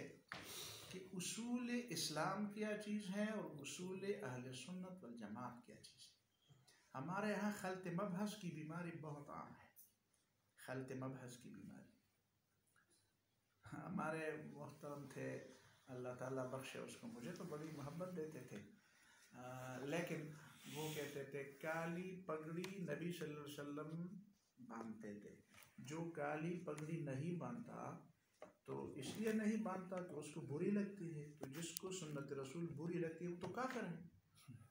कि उसूल इस्लाम क्या चीज़ है और उसूल अहले सुन्नत वल जमात क्या चीज़ है। हमारे यहाँ खल्त मबहस की बीमारी बहुत आम है, खल्त मबहस की बीमारी। हमारे मुहतरम थे, अल्लाह ताला बख्शे उसको, मुझे तो बड़ी मोहब्बत देते थे, लेकिन वो कहते थे काली पगड़ी नबी सल्लल्लाहु अलैहि वसल्लम बांधते थे। जो काली पगड़ी नहीं बांधता तो इसलिए नहीं बांधता कि उसको बुरी लगती है, तो जिसको सुन्नत रसूल बुरी लगती है वो तो काफिर है।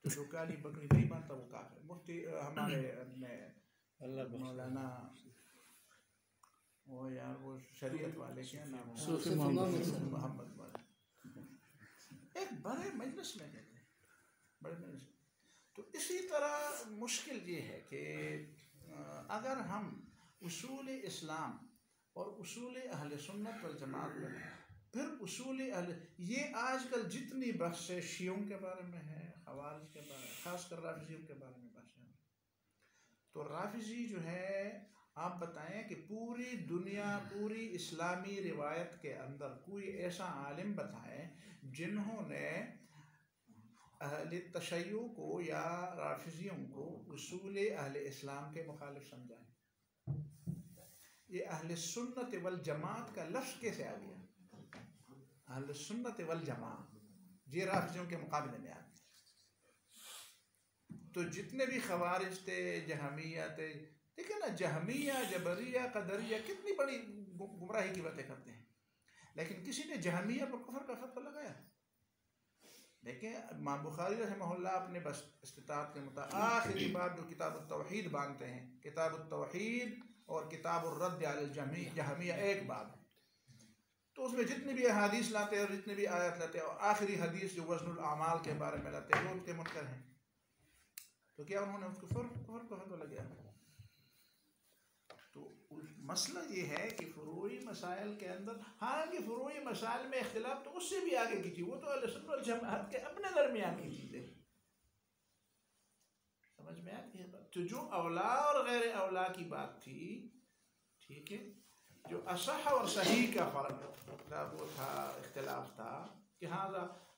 तो जो काली पगड़ी नहीं बांधता वो काफिर है। मुफ्ती हमारे में मौलाना वो यार वो शरीयत वाले क्या नाम, सूफी मोहम्मद वाले, एक बड़े मजलिस में कहते हैं, बड़े मजलिस। तो इसी तरह मुश्किल ये है कि अगर हम उसूल इस्लाम और उसूल अहले सुन्नत वल जमात में, फिर उसूल अहले, ये आजकल जितनी बहसें शियों के बारे में है, खवारिज के बारे में, ख़ासकर राफिजियों के बारे में बहसें, तो राफिजी जो है, आप बताएं कि पूरी दुनिया, पूरी इस्लामी रिवायत के अंदर कोई ऐसा आलिम बताएं जिन्होंने अहले तशय्युं को या राफिजियों को उसूल अहले इस्लाम के मुखालिफ समझाएं। ये अहले सुन्नत वल जमात का लफ्ज़ कैसे आ गया? अहले सुन्नत वल जमात ये राफिजियों के मुकाबले में आ गया। तो जितने भी खवारिज थे, जहमिया थे, देखिए ना, जहमिया, जबरिया, कदरिया कितनी बड़ी गुमराही की बातें करते हैं, लेकिन किसी ने जहमिया पर कुफर का फतवा लगाया? देखिए इमाम बुखारी रहमहुल्लाह अपने बस इस्तिताअत के मुताबिक आखिरी बात जो किताब तौहीद बांधते हैं, किताब तौहीद और किताब रद्द अल जहमिया एक बात है, तो उसमें जितनी भी अहादीस लाते हैं और जितनी भी आयत लाते हैं, और आखिरी हदीस जो वज़नुल आमाल के बारे में लाते हैं वो उनके मुनकर हैं। तो क्या उन्होंने उसको कुफर का फतवा लगाया? तो मसला ये है कि फुरूई मसाइल के अंदर, हालांकि फुरूई मसाइल में इख्तिलाफ तो उससे भी आगे की चीज़, वो तो अहले सुन्नत वल जमात के अपने दरमियान की चीज़ें, समझ में आती है बात। तो जो औला और गैर औला की बात थी, ठीक है, जो असह और सही का फ़र्क था, वो था, इख्तिलाफ था कि हाँ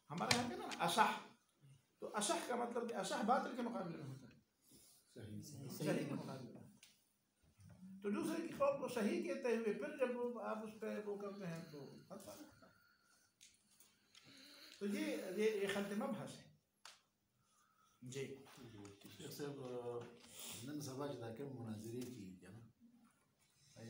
हमारे यहाँ के ना असह, तो असह का मतलब असह बातिल के मुकाबले में होता है, सही के मुकाबले में। तो दूसरे की कौल को सही कहते हुए फिर जब आप उस पर वो करते हैं तो फतवा लगता है। तो ये खल्त मबहस है जी। शेख साहब नन सभा च दाके मुनाजरे की ना आई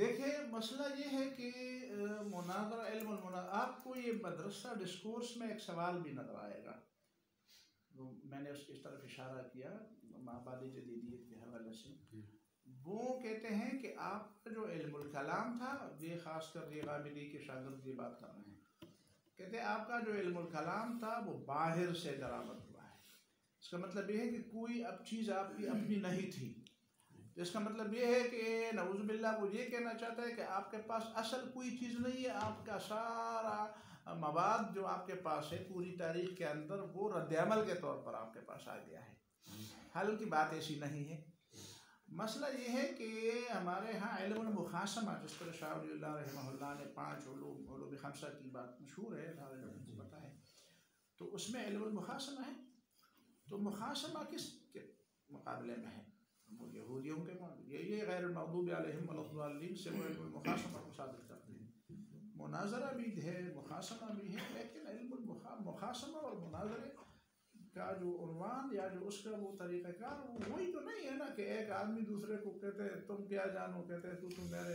देखिए मसला ये है कि मुनाज़रा इल्म आपको ये मदरसा डिस्कोर्स में एक सवाल भी नजर आएगा, वो मैंने उसकी इस तरफ इशारा किया माबाद जदीदियत के हवाले से। वो कहते हैं कि आपका जो इल्मुल कलाम था, ये ख़ासकर ये गामिदी के शागिर्द ये बात कर रहे हैं, कहते हैं आपका जो इल्मुल कलाम था वो बाहर से दरामद हुआ है। इसका मतलब ये है कि कोई अब चीज़ आपकी अपनी नहीं थी। इसका मतलब ये है कि नऊज़ुबिल्लाह वो ये कहना चाहता है कि आपके पास असल कोई चीज़ नहीं है, आपका सारा मवाद जो आपके पास है पूरी तारीख़ के अंदर वो रद्द-ए-अमल के तौर पर आपके पास आ गया है। हालांकि बात ऐसी नहीं है। मसला ये है कि हमारे यहाँ इल्मुल मुखासमा, जिस तरह शाह वलीउल्लाह रहमहुल्लाह ने 5 उलूम खमसा की बात मशहूर है, सारे लोगों को पता है, तो उसमें इल्मुल मुखासमा है। तो मुखासमा किसके मुकाबले में है? वो यहूदियों के ये गैर मग़दूब अलैहिम वलद्दाल्लीन से वो इल्मुल मुखासमा को साबित करते हैं। मुनाज़रा भी है, मुखासमा भी है, लेकिन इल्मुल मुखासमा और मुनाज़रे का जो उन्वान या जो उसका वो तरीक़ाकार वो वही तो नहीं है ना कि एक आदमी दूसरे को कहते हैं तुम क्या जानो, कहते हैं तू मेरे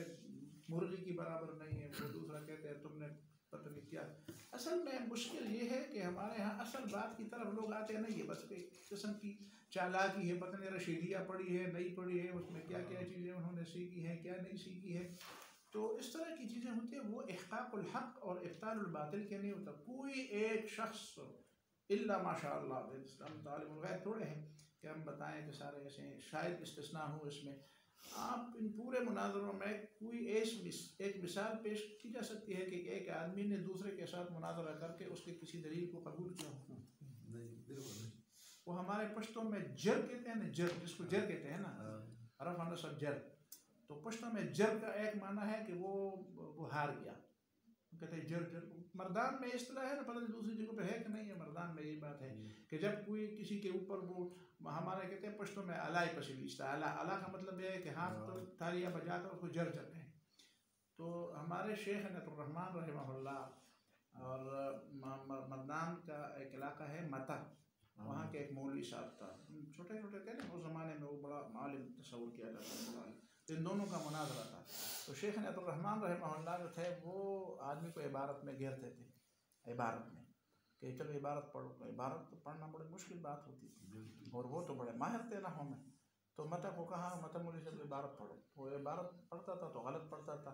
मुर्गी की बराबर नहीं है, वो दूसरा कहते हैं तुमने पता नहीं क्या। असल में मुश्किल ये है कि हमारे यहाँ असल बात की तरफ लोग आते नहीं है, बस एक किस्म की चालाकी है, पता नहीं रशीदिया पढ़ी है नहीं पढ़ी है, उसमें क्या क्या चीज़ें उन्होंने सीखी हैं क्या नहीं सीखी है, तो इस तरह की चीज़ें होती हैं। वो इहक़ाक़ुल हक़ और इब्तालुल बातिल के नहीं होता। कोई एक शख्स इल्ला माशाअल्लाह इस्लाम तालिमुल गैब थोड़े हैं कि हम बताएं कि सारे ऐसे हैं, शायद इस्तिस्ना हो इसमें। आप इन पूरे मुनाज़रों में कोई एक मिसाल पेश की जा सकती है कि एक आदमी ने दूसरे के साथ मुनाज़रा करके उसके किसी दलील को कबूल किया हो? नहीं, बिल्कुल नहीं। वो हमारे पश्तों में जर कहते हैं ना, जर, जिसको जर कहते हैं ना, अरब आना सब जर, तो पश्तों में जर का एक माना है कि वो हार गया, कहते हैं जर जर। मर्दान में इस तरह है ना, पता नहीं दूसरी जगह पे है कि नहीं है, मर्दान में ये बात है कि जब कोई किसी के ऊपर वो हमारे कहते हैं पश्तों में अलाई पसीलिस्ता, अला का मतलब यह है कि हाथ तो तालियाँ बजाकर उसको जर जर हैं। तो हमारे शेख नतुर्रहमान रहमहुल्लाह और मर्दान का एक इलाका है मता, वहाँ के एक मौलवी साहब था, छोटे छोटे थे ना उस ज़माने में, वो बड़ा मालिम तस्वुर किया जाता है। तो इन दोनों का मुनाज़रा था। तो शेख नतुर्रहमान रहमहुल्लाह जो थे वो आदमी को इबारत में घेरते थे, इबारत में कि चलो इबारत पढ़ो। इबारत तो पढ़ना बड़ी मुश्किल बात होती थी और वो तो बड़े माहिर थे नहव में। तो मता को कहा मता मौलवी से इबारत पढ़ो, वो इबारत पढ़ता था तो गलत पढ़ता था,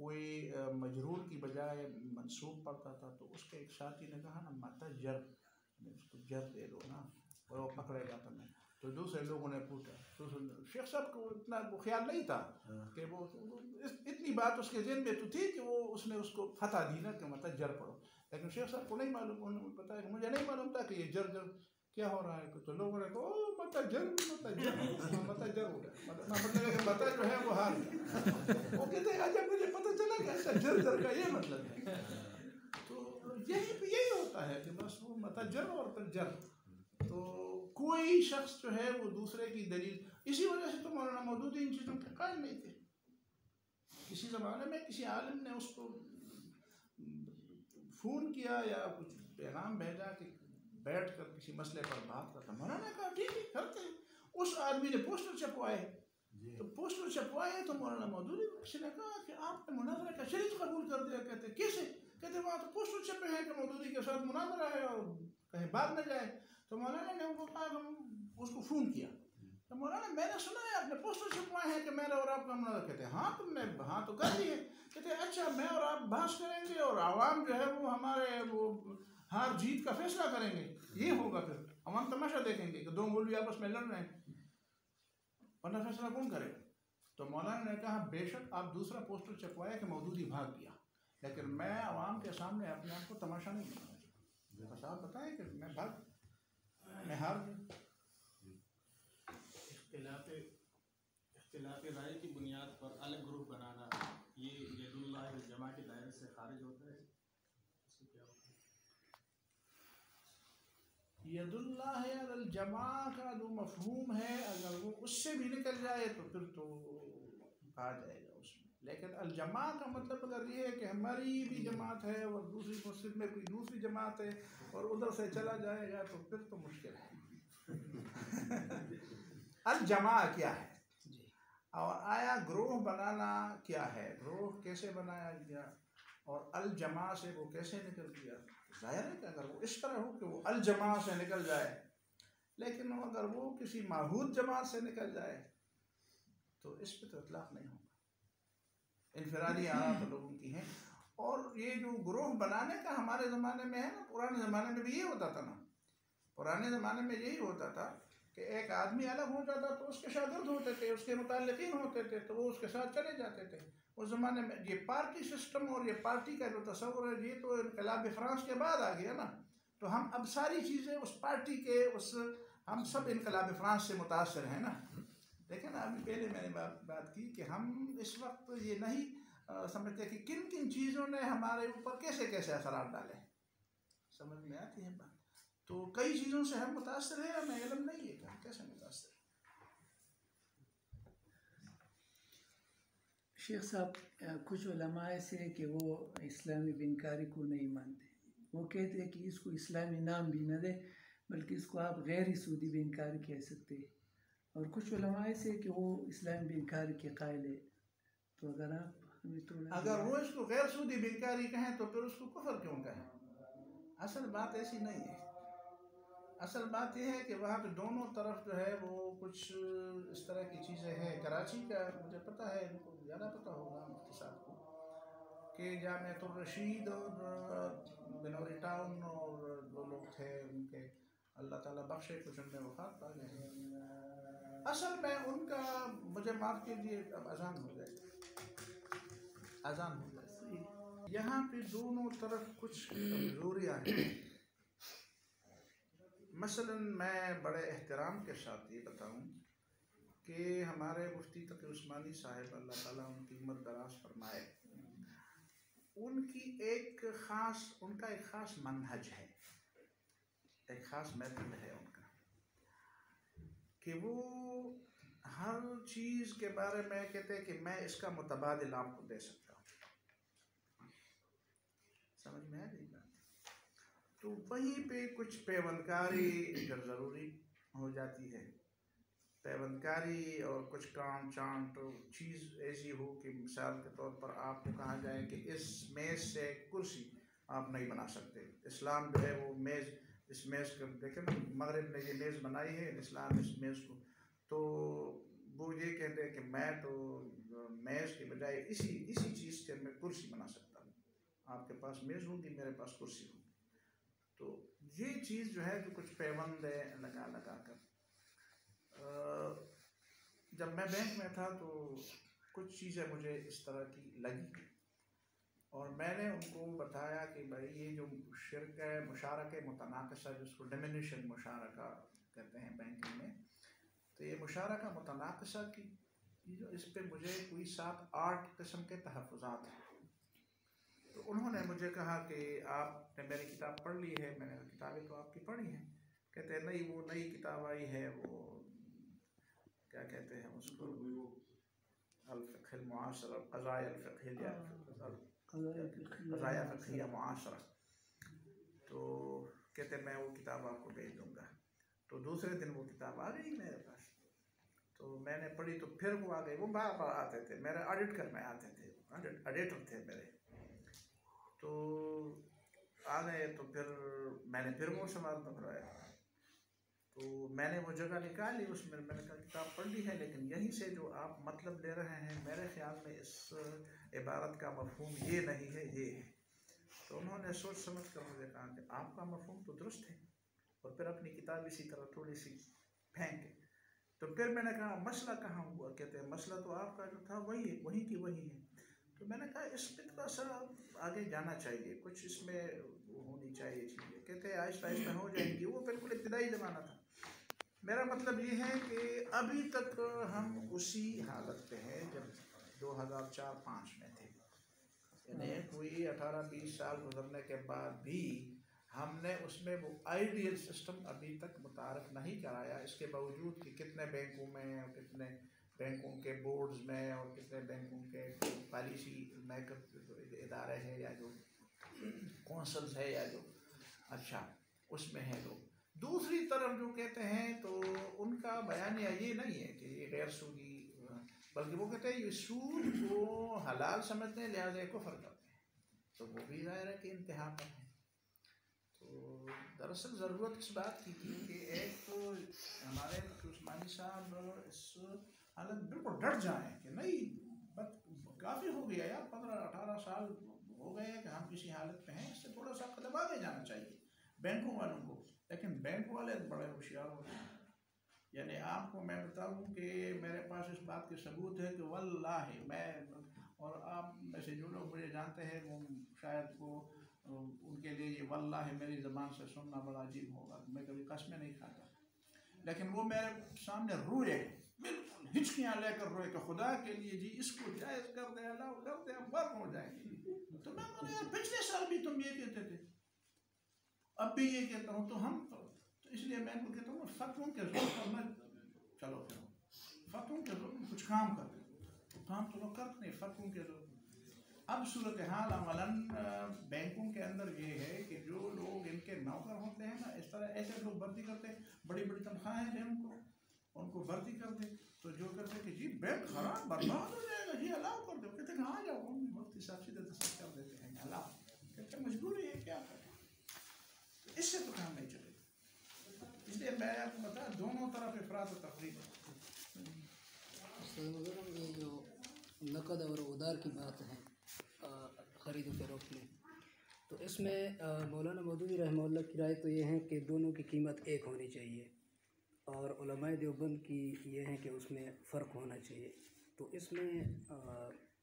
कोई मजरूर की बजाय मंसूब पढ़ता था। तो उसके एक साथी ने कहा ना मता जर, उसको जर दे दो ना, और वो पकड़ेगा तुम्हें। तो दूसरे लोगों ने पूछा, तो शेख साहब को इतना वो ख्याल नहीं था कि वो इतनी बात उसके ज़हन में तो थी कि वो उसने उसको फतह दी ना कि मतलब जर पढ़ो, लेकिन शेख साहब को नहीं मालूम, उन्होंने बताया कि मुझे नहीं मालूम था कि ये जर क्या हो रहा है। तो लोगों ने कहा मतलब जर हो गया, मतलब जो है वो हार गया। वो कहते हैं अच्छा मुझे पता चला कि अच्छा जर का ये मतलब है। तो यही होता है कि बस वो मतलब जर और फिर जर, तो कोई शख्स जो है वो दूसरे की दलील, इसी वजह से तो मौलाना मौदूदी इन चीज़ों के कायल नहीं थे। किसी ज़माने में किसी आलिम ने उसको फ़ोन किया या कुछ पैगाम भेजा कि बैठ कर किसी मसले पर बात करता, मौलाना ने कहा ठीक है करते हैं। उस आदमी ने पोस्टर छपवाए, तो पोस्टर छपवाए तो मौलाना मौदूदी किसी ने कहा कि आपने मुनाज़रा का शरीक कबूल कर दिया। कहते कैसे? कहते वहाँ तो पोस्टर छपे हैं कि मौदूदी के साथ मुनाज़रा है और कहीं बात न जाए। तो मौलाना ने उनको कहा, उसको फ़ोन किया, तो मौलाना मैंने सुना है आपने पोस्टर छपवाए हैं कि मेरा और आपका मुनाज़रा। कहते हाँ तुमने हाँ तो कर दिए। कहते अच्छा मैं और आप बहस करेंगे और आवाम जो है वो हमारे वो हार जीत का फैसला करेंगे, ये होगा। फिर अवाम तमाशा देखेंगे कि दो मौलवी आपस में लड़ रहे हैं, वरना फैसला कौन करेगा। तो मौलाना ने कहा बेशक आप दूसरा पोस्टर छपवाया कि मौदूदी भाग गया, लेकिन मैं आवाम के सामने अपने आप को तमाशा नहीं बनाना चाहता। बस आप बताएं कि मैं हार गया। इख्तिलाफ़ राय की बुनियाद पर अलग ग्रुप बनाना, ये यदुल्लाह वल जमा के दायरे से खारिज होता है, इसको क्या होता है? यदुल्लाह वल जमा का जो मफहूम है, अगर वो उससे भी निकल जाए तो फिर तो कहा जाएगा उसमें। लेकिन अल जमा का मतलब अगर ये है कि हमारी भी जमात है और दूसरी मस्जिद में कोई दूसरी जमात है और उधर से चला जाएगा तो फिर तो मुश्किल है। अल जमा क्या है और आया ग्रोह बनाना क्या है, ग्रोह कैसे बनाया गया और अल जमा से वो कैसे निकल गया। जाहिर है कि अगर वो इस तरह हो कि वो अल जमा से निकल जाए, लेकिन अगर वो किसी माहूद जमात से निकल जाए तो इस पर तो इतलाफ नहीं होगा। इनफरादी आरात लोगों की हैं। और ये जो ग्रोह बनाने का हमारे ज़माने में है ना, पुराने ज़माने में भी ये होता था ना, पुराने ज़माने में यही होता था कि एक आदमी अलग हो जाता तो उसके शागिर्द होते थे, उसके मुताल्लिकीन होते थे, तो वो उसके साथ चले जाते थे। उस ज़माने में ये पार्टी सिस्टम और ये पार्टी का जो तस्वुर है, ये तो इनकलाब फ्रांस के बाद आ गया ना। तो हम अब सारी चीज़ें उस पार्टी के हम सब इनकलाब फ्रांस से मुतासर हैं ना। लेकिन अभी पहले मैंने बात की कि हम इस वक्त ये नहीं समझते कि किन किन चीज़ों ने हमारे ऊपर कैसे कैसे असरात डाले। समझ में आती है बात। तो कई चीज़ों से हम मुतासर हैं, हमें इल्म नहीं है कि हम कैसे मुतासर हैं। शेख साहब कुछ उलमा ऐसे हैं कि वो इस्लामी बिनकारी को नहीं मानते, वो कहते हैं कि इसको इस्लामी नाम भी न दे बल्कि इसको आप गैर सूदी बिनकारी कह सकते हैं, और कुछ उलमा ऐसे हैं कि वो इस्लामी बिनकारी के कायल है। तो अगर आप हमें थोड़ा, अगर वो इसको गैर सूदी बिनकारी कहें तो फिर उसको कुफर क्यों कहें। असल बात ऐसी नहीं है। असल बात यह है कि वहाँ पे दोनों तरफ जो है वो कुछ इस तरह की चीज़ें हैं। कराची का मुझे पता है, इनको ज़्यादा पता होगा मुफ्ती साहब को, कि जामिअतुर रशीद और बिनौरी टाउन और दो लोग थे उनके, अल्लाह ताला बख्शे, कुछ उनमें वफात पा गए। असल में उनका, मुझे माफ़ कीजिए अब अजान हो जाए। यहाँ पे दोनों तरफ कुछ कमज़ोरियाँ हैं। मसलन मैं बड़े एहतराम के साथ ये बताऊँ कि हमारे मुफ्ती तकी उस्मानी साहिब, अल्लाह ताला उनकी उम्र दराज फरमाए, उनका एक ख़ास मनहज है, एक ख़ास मेथड है उनका, कि वो हर चीज़ के बारे में कहते हैं कि मैं इसका मुतबादिल आपको दे सकता हूँ। समझ में आ गई बात। तो वहीं पे कुछ पैबंदकारी ज़रूरी हो जाती है, पैबंदकारी और कुछ कांट चांट चीज़ ऐसी हो कि मिसाल के तौर पर आपको कहा जाए कि इस मेज़ से कुर्सी आप नहीं बना सकते। इस्लाम जो है वो मेज़, इस मेज़ का देखें, मगरिब ने ये मेज़ बनाई है, इस्लाम इस मेज़ को, तो वो ये कहते हैं कि मैं तो मेज़ के बजाय इसी चीज़ से मैं कुर्सी बना सकता हूँ। आपके पास मेज़ होगी, मेरे पास कुर्सी होगी। तो ये चीज़ जो है कि कुछ पैबंद है लगा कर, जब मैं बैंक में था तो कुछ चीज़ें मुझे इस तरह की लगी और मैंने उनको बताया कि भाई ये जो शिरक है, मुशारक मुतनाक़िसा, जिसको डिमिनिशिंग मुशारका कहते हैं बैंकिंग में, तो ये मुशारका मुतनाक़िसा की जो इस पे मुझे कोई 7-8 किस्म के तहफ़्फ़ुज़ात हैं। तो उन्होंने मुझे कहा कि आपने मेरी किताब पढ़ ली है। मैंने कहा किताबें तो आपकी पढ़ी हैं। कहते हैं नहीं, वो नई किताब आई है, वो क्या कहते हैं उसको, अल-फ़िक़्ह अल-मुआशरा, क़ज़ाया अल-फ़िक़्हिया, क़ज़ाया फ़िक़्हिया मुआशरा। तो कहते मैं वो किताब आपको भेज दूँगा। तो दूसरे दिन वो किताब आ गई मेरे पास, तो मैंने पढ़ी। तो फिर वो आ गई, वो बार बार आते थे, मेरे ऑडिट करने आते थे, ऑडिटर थे मेरे। तो आ गए तो फिर मैंने फिर वो सवाल दोहराया। तो मैंने वो जगह निकाली उसमें, मैंने कहा किताब पढ़ ली है, लेकिन यहीं से जो आप मतलब ले रहे हैं मेरे ख्याल में इस इबारत का मफ़हूम ये नहीं है, ये है। तो उन्होंने सोच समझ कर मुझे कहा कि आपका मफ़हूम तो दुरुस्त है, और फिर अपनी किताब इसी तरह थोड़ी सी फेंके। तो फिर मैंने कहा मसला कहाँ हुआ? कहते हैं मसला तो आपका जो था वही है, वही की वही है। तो मैंने कहा इसमें थोड़ा सा आगे जाना चाहिए, कुछ इसमें होनी चाहिए चीज़ें। कहते हैं आहिस्ता आहिस्ता हो जाएंगी। वो बिल्कुल इब्तिदाई ज़माना था। मेरा मतलब ये है कि अभी तक हम उसी हालत पे हैं जब 2004-5 में थे। यानी कोई 18-20 साल गुजरने के बाद भी हमने उसमें वो आइडियल सिस्टम अभी तक मुतारफ़ नहीं कराया। इसके बावजूद कि कितने बैंकों में और कितने बैंकों के बोर्ड्स में और कितने बैंकों के पॉलिसी मेकर जो इदारे हैं या जो कौंसल्स है या जो उसमें है लोग। दूसरी तरफ जो कहते हैं तो उनका बयानिया ये नहीं है कि ये गैर सूदी, बल्कि वो कहते हैं ये सूद को हलाल समझते हैं, लिहाजा कुफ्र करते हैं। तो वो भी ज़ाहिर है कि इंतहा पर है। तो दरअसल ज़रूरत इस बात की थी कि एक तो हमारे उस्मानी साहब इस हालत बिल्कुल डट जाएँ कि नहीं, काफ़ी हो गया यार, 15-18 साल हो गए हैं कि हम किसी हालत पे हैं, इससे थोड़ा सा कदम आगे जाना चाहिए बैंकों वालों को। लेकिन बैंक वाले बड़े होशियार होते हैं। यानी आपको मैं बताऊं कि मेरे पास इस बात के सबूत है कि वल्लाहि मैं, और आप में से जो लोग मुझे जानते हैं वो शायद वो उनके लिए ये वल्लाहि मेरी ज़बान से सुनना बड़ा अजीब होगा, मैं कभी कसमें नहीं खाता। लेकिन वो मेरे सामने रोए, बिल्कुल हिचकियाँ लेकर रोए कि खुदा के लिए जी इसको जायज़ कर दे, अल्लाह कर दे, हम मर हो जाएंगे। तो मैं बोला यार पिछले साल भी तुम ये कहते थे, अब भी ये कहता हूँ। तो हम तो इसलिए मैं उनको कहता हूँ फतवों के ज़ोर पर मैं चलो फतवों के ज़ोर पर कुछ काम करते, काम तो लोग करते नहीं फतवों के ज़ोर। अब सूरत हाल अमलन बैंकों के अंदर ये है कि जो लोग इनके नौकर होते हैं ना, इस तरह ऐसे लोग भर्ती करते हैं, बड़ी बड़ी तनख्वाहें दें उनको भर्ती कर दे। तो जो कहते हैं कि जी बैंक खराब बर्बाद हो जाएगा, जी अलाउ कर दो, कहते हैं आ जाओ, मुफ्ती साहब सीधे तस्वीर कर देते हैं अलाउ, कहते मजबूरी है क्या करें। तो इससे तो काम नहीं चलेगा। इसलिए मैं आपको बता दोनों तरफ इफरात और तफरीक है। ये जो नकद और उधार की बात है ख़रीद फरोख्त में, तो इसमें मौलाना मौदूदी रहमतुल्लाह की राय तो ये है कि दोनों की कीमत एक होनी चाहिए, और उलमाए देवबंद की ये है कि उसमें फ़र्क होना चाहिए। तो इसमें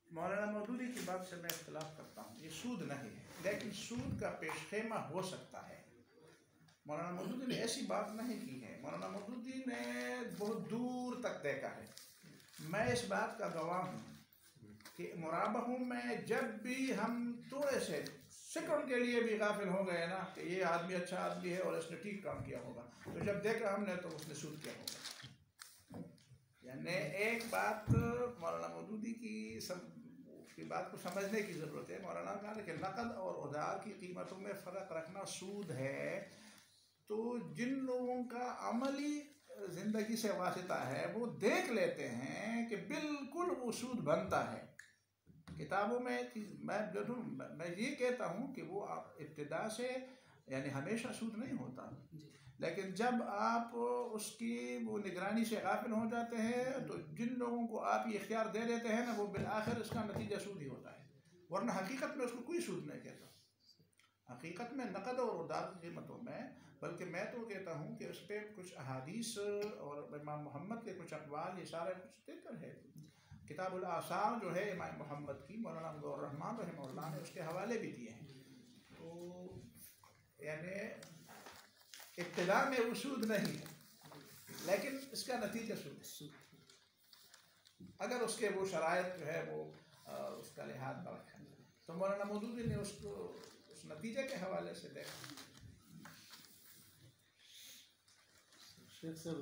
मौलाना मौदूदी की बात से मैं इख्तिलाफ करता हूँ। ये सूद नहीं है, लेकिन सूद का पेशखेमा हो सकता है। मौलाना मौदूदी ने ऐसी बात नहीं की है। मौलाना मौदूदी ने बहुत दूर तक देखा है। मैं इस बात का गवाह हूँ कि मुराबहों में जब भी हम थोड़े से सेकंड के लिए भी गाफिल हो गए ना कि ये आदमी अच्छा आदमी है और इसने ठीक काम किया होगा, तो जब देखा हमने तो उसने सूद किया होगा। यानी एक बात मौलाना मौदूदी की बात को समझने की ज़रूरत है। मौलाना कहा कि नकद और उधार की कीमतों में फ़र्क रखना सूद है। तो जिन लोगों का अमली ज़िंदगी से वास्ता है वो देख लेते हैं कि बिल्कुल वो सूद बनता है। किताबों में मैं ये कहता हूँ कि वो इब्तिदा से यानी हमेशा सूद नहीं होता, लेकिन जब आप उसकी वो निगरानी से गाफिल हो जाते हैं तो जिन लोगों को आप ये इख्तियार दे देते हैं ना, वो बिलाखिर इसका नतीजा सूद ही होता है। वरना हकीकत में उसको कोई सूद नहीं कहता। हकीकत में नकद और उधार की कीमतों में बल्कि मैं तो कहता हूँ कि उस पर कुछ अहादीस और इमाम मोहम्मद के कुछ अक़वाल ये सारा कुछ देकर है। किताबुल आसार जो है इमाम मोहम्मद की, मौलाना गौर रहमान रहमतुल्लाह ने उसके हवाले भी दिए हैं। तो यानी इब्तिदा में वो सूद नहीं है, लेकिन इसका नतीजा सूद है अगर उसके वो शराइत जो है वो उसका लिहाज बरकत है। तो मौलाना मौदूदी ने उसको उस नतीजे के हवाले से देखा। शेख साहब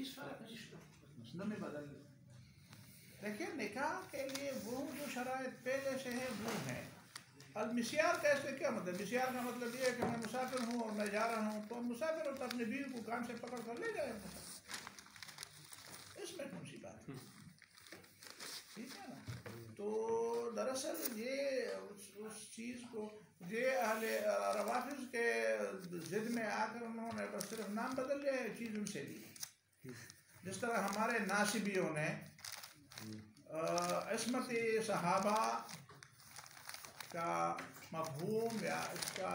इस में बदल देखिए निकाह के लिए वो जो शराइत पहले से है वो है। अब मिसियार का इससे क्या मतलब? मिसियार का मतलब ये है कि मैं मुसाफिर हूँ और मैं जा रहा हूँ, तो मुसाफिर हो तो अपने बीवी को कान से पकड़ कर ले जाए, इसमें कौन सी बात है? ठीक है ना। तो दरअसल ये उस चीज़ को ये अहले रवाफिज़ के ज़िद में आकर उन्होंने बस सिर्फ नाम बदल लिया है, चीज़ उनसे ली। जिस तरह हमारे नासिबियों ने इस्मत सहाबा का मफहूम या इसका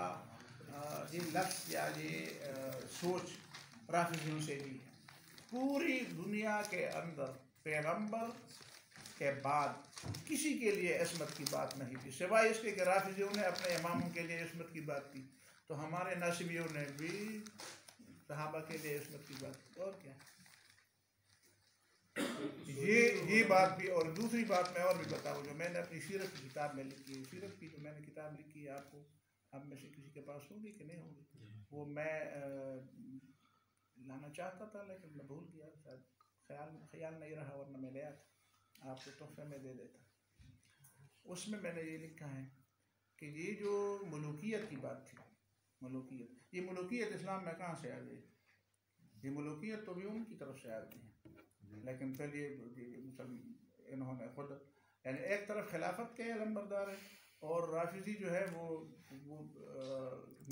ये लफ्ज़ या ये सोच राफिज़ियों से ली है। पूरी दुनिया के अंदर पैगंबर के बाद किसी के लिए इस्मत की बात नहीं थी, सिवाय इसके कि राफिज़ियों ने अपने इमामों के लिए इस्मत की बात की। तो हमारे नासिबियों ने भी सहाबा के लिए इस्मत की बात की। और क्या ये बात भी। और दूसरी बात मैं और भी बताऊँ, जो मैंने अपनी सीरत की किताब में लिखी है, सीरत की जो मैंने किताब लिखी है, आपको अब में से किसी के पास होगी कि नहीं होगी, वो मैं लाना चाहता था लेकिन मैं भूल गया, शायद ख्याल नहीं रहा, वरना मैं ले आता आपको तोहफे में दे देता। उसमें मैंने ये लिखा है कि ये जो मलूकियत की बात थी, मलूकियत, ये मलूकियत इस्लाम में कहाँ से आ गई? ये मलूकियत तो भी उनकी तरफ से आ गई है, लेकिन फिर ये इन्होंने खुद यानी एक तरफ खिलाफत के अलमबरदार है और राफिज़ी जो है वो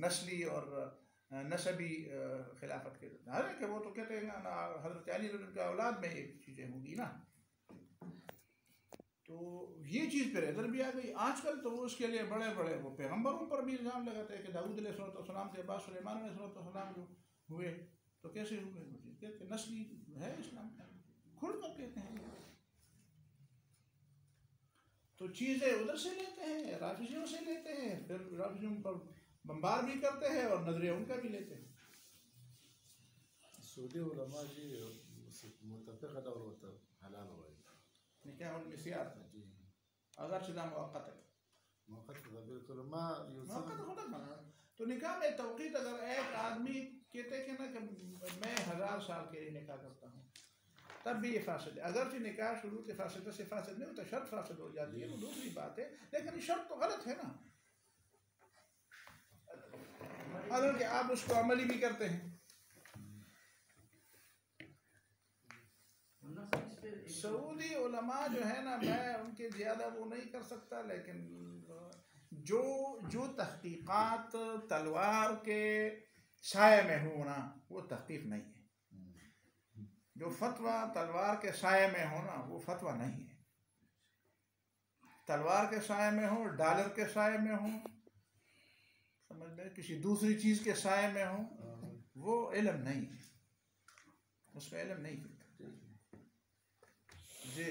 नस्ली और नसबी खिलाफत के हालांकि वो तो कहते हैं ना हज़रत अली की औलाद में ये चीज़ें होंगी ना। तो ये चीज़ फिर इधर भी आ गई। आजकल तो वो उसके लिए बड़े बड़े वो पैगंबरों पर भी इल्ज़ाम लगाते हैं कि दाऊद अलैहिस्सलाम के बाद सुलेमान अलैहिस्सलाम जो हुए तो कैसे हुए? कहते नस्ली है इस्लाम का, खुल कर कहते हैं। तो चीज़ें उधर से लेते हैं, राफिज़ियों से लेते हैं, फिर राफिज़ियों पर बम्बार भी करते हैं और नजरिया उनका भी लेते हैं। सऊदी उलमा जी मुतफ़िक़ और हलाल हुआ निकाह मिसियार अगर शुदा मुअक्कत है, बिल्कुल माँ तो निकाह में तौक़ीत अगर एक आदमी कहते हैं ना कि मैं 1000 साल के लिए निकाह करता हूँ, तब भी ये फासिद है। अगर निकाह शुरू के फासिद से फासिद नहीं होता, शर्त फासिद हो जाती है, वो दूसरी बात है, लेकिन शर्त तो गलत है ना। अगर कि आप उसको अमली भी करते हैं। सऊदी उलमा जो है ना, मैं उनके ज़्यादा वो नहीं कर सकता, लेकिन जो तहकीकात तलवार के साये में होना वो तहकीक नहीं है। जो फतवा तलवार के साये में होना वो फतवा नहीं है। तलवार के साये में हो, डॉलर के साये में हो, समझ में किसी दूसरी चीज़ के साये में हो, वो इल्म नहीं है, उसमें इल्म नहीं है। जी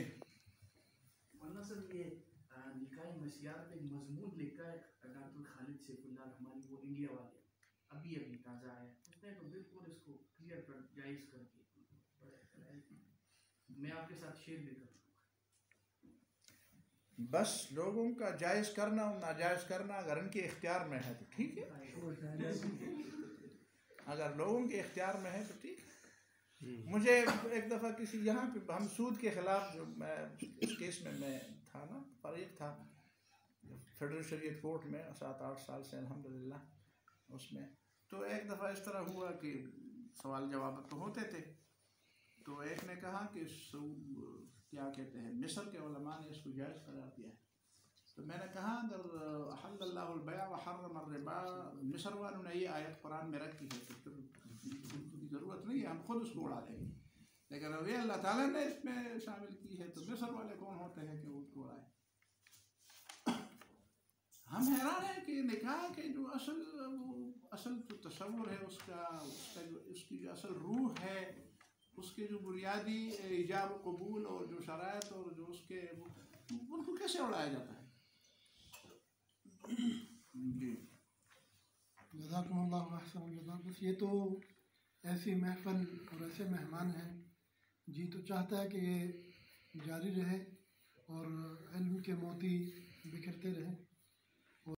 वरना सर ये निकाह मसियार पे मजमून लिखा है डॉक्टर खालिद सैफुल्लाह रहमानी, वो इंडिया वाले अभी ताज़ा है, उसने तो बिल्कुल इसको क्लियर कर जायज़ करके मैं आपके साथ शेयर भी कर दूँगा। बस लोगों का जायज़ करना और नाजायज़ करना अगर इनके इख्तियार में है तो ठीक है, अगर लोगों के इख्तियार में है तो ठीक है। मुझे एक दफ़ा किसी यहाँ पे हम सूद के ख़िलाफ़ जो मैं इस केस में मैं था ना, फरीक था फेडरल शरीयत कोर्ट में 7-8 साल से अल्हम्दुलिल्लाह उसमें। तो एक दफ़ा इस तरह हुआ कि सवाल जवाब तो होते थे, तो एक ने कहा कि क्या कहते हैं मिस्र के उलमा ने इसको जायज़ करार दिया है। तो मैंने कहा अगर अहल्लल्लाहुल बैअ व हर्रमर रिबा मिस्र वालों ने ये आयत कुरान में रखी है तो फिर ज़रूरत नहीं है, हम खुद उसको उड़ा देंगे। लेकिन अब ये अल्लाह ताला ने इसमें शामिल की है, तो मिस्र वाले कौन होते हैं कि उसको उड़ाए। हम हैरान हैं कि निकाह के जो असल जो तस्वुर है उसका उसकी जो असल रूह है, उसके जो बुनियादी इजाब कबूल और जो शराइत और जो उसके उनको कैसे उड़ाया जाता है। जी जज़ाकुमुल्लाहु अहसनुल जज़ा। बस ये तो ऐसी महफिल और ऐसे मेहमान हैं, जी तो चाहता है कि ये जारी रहे और इल्म के मोती बिखरते रहें।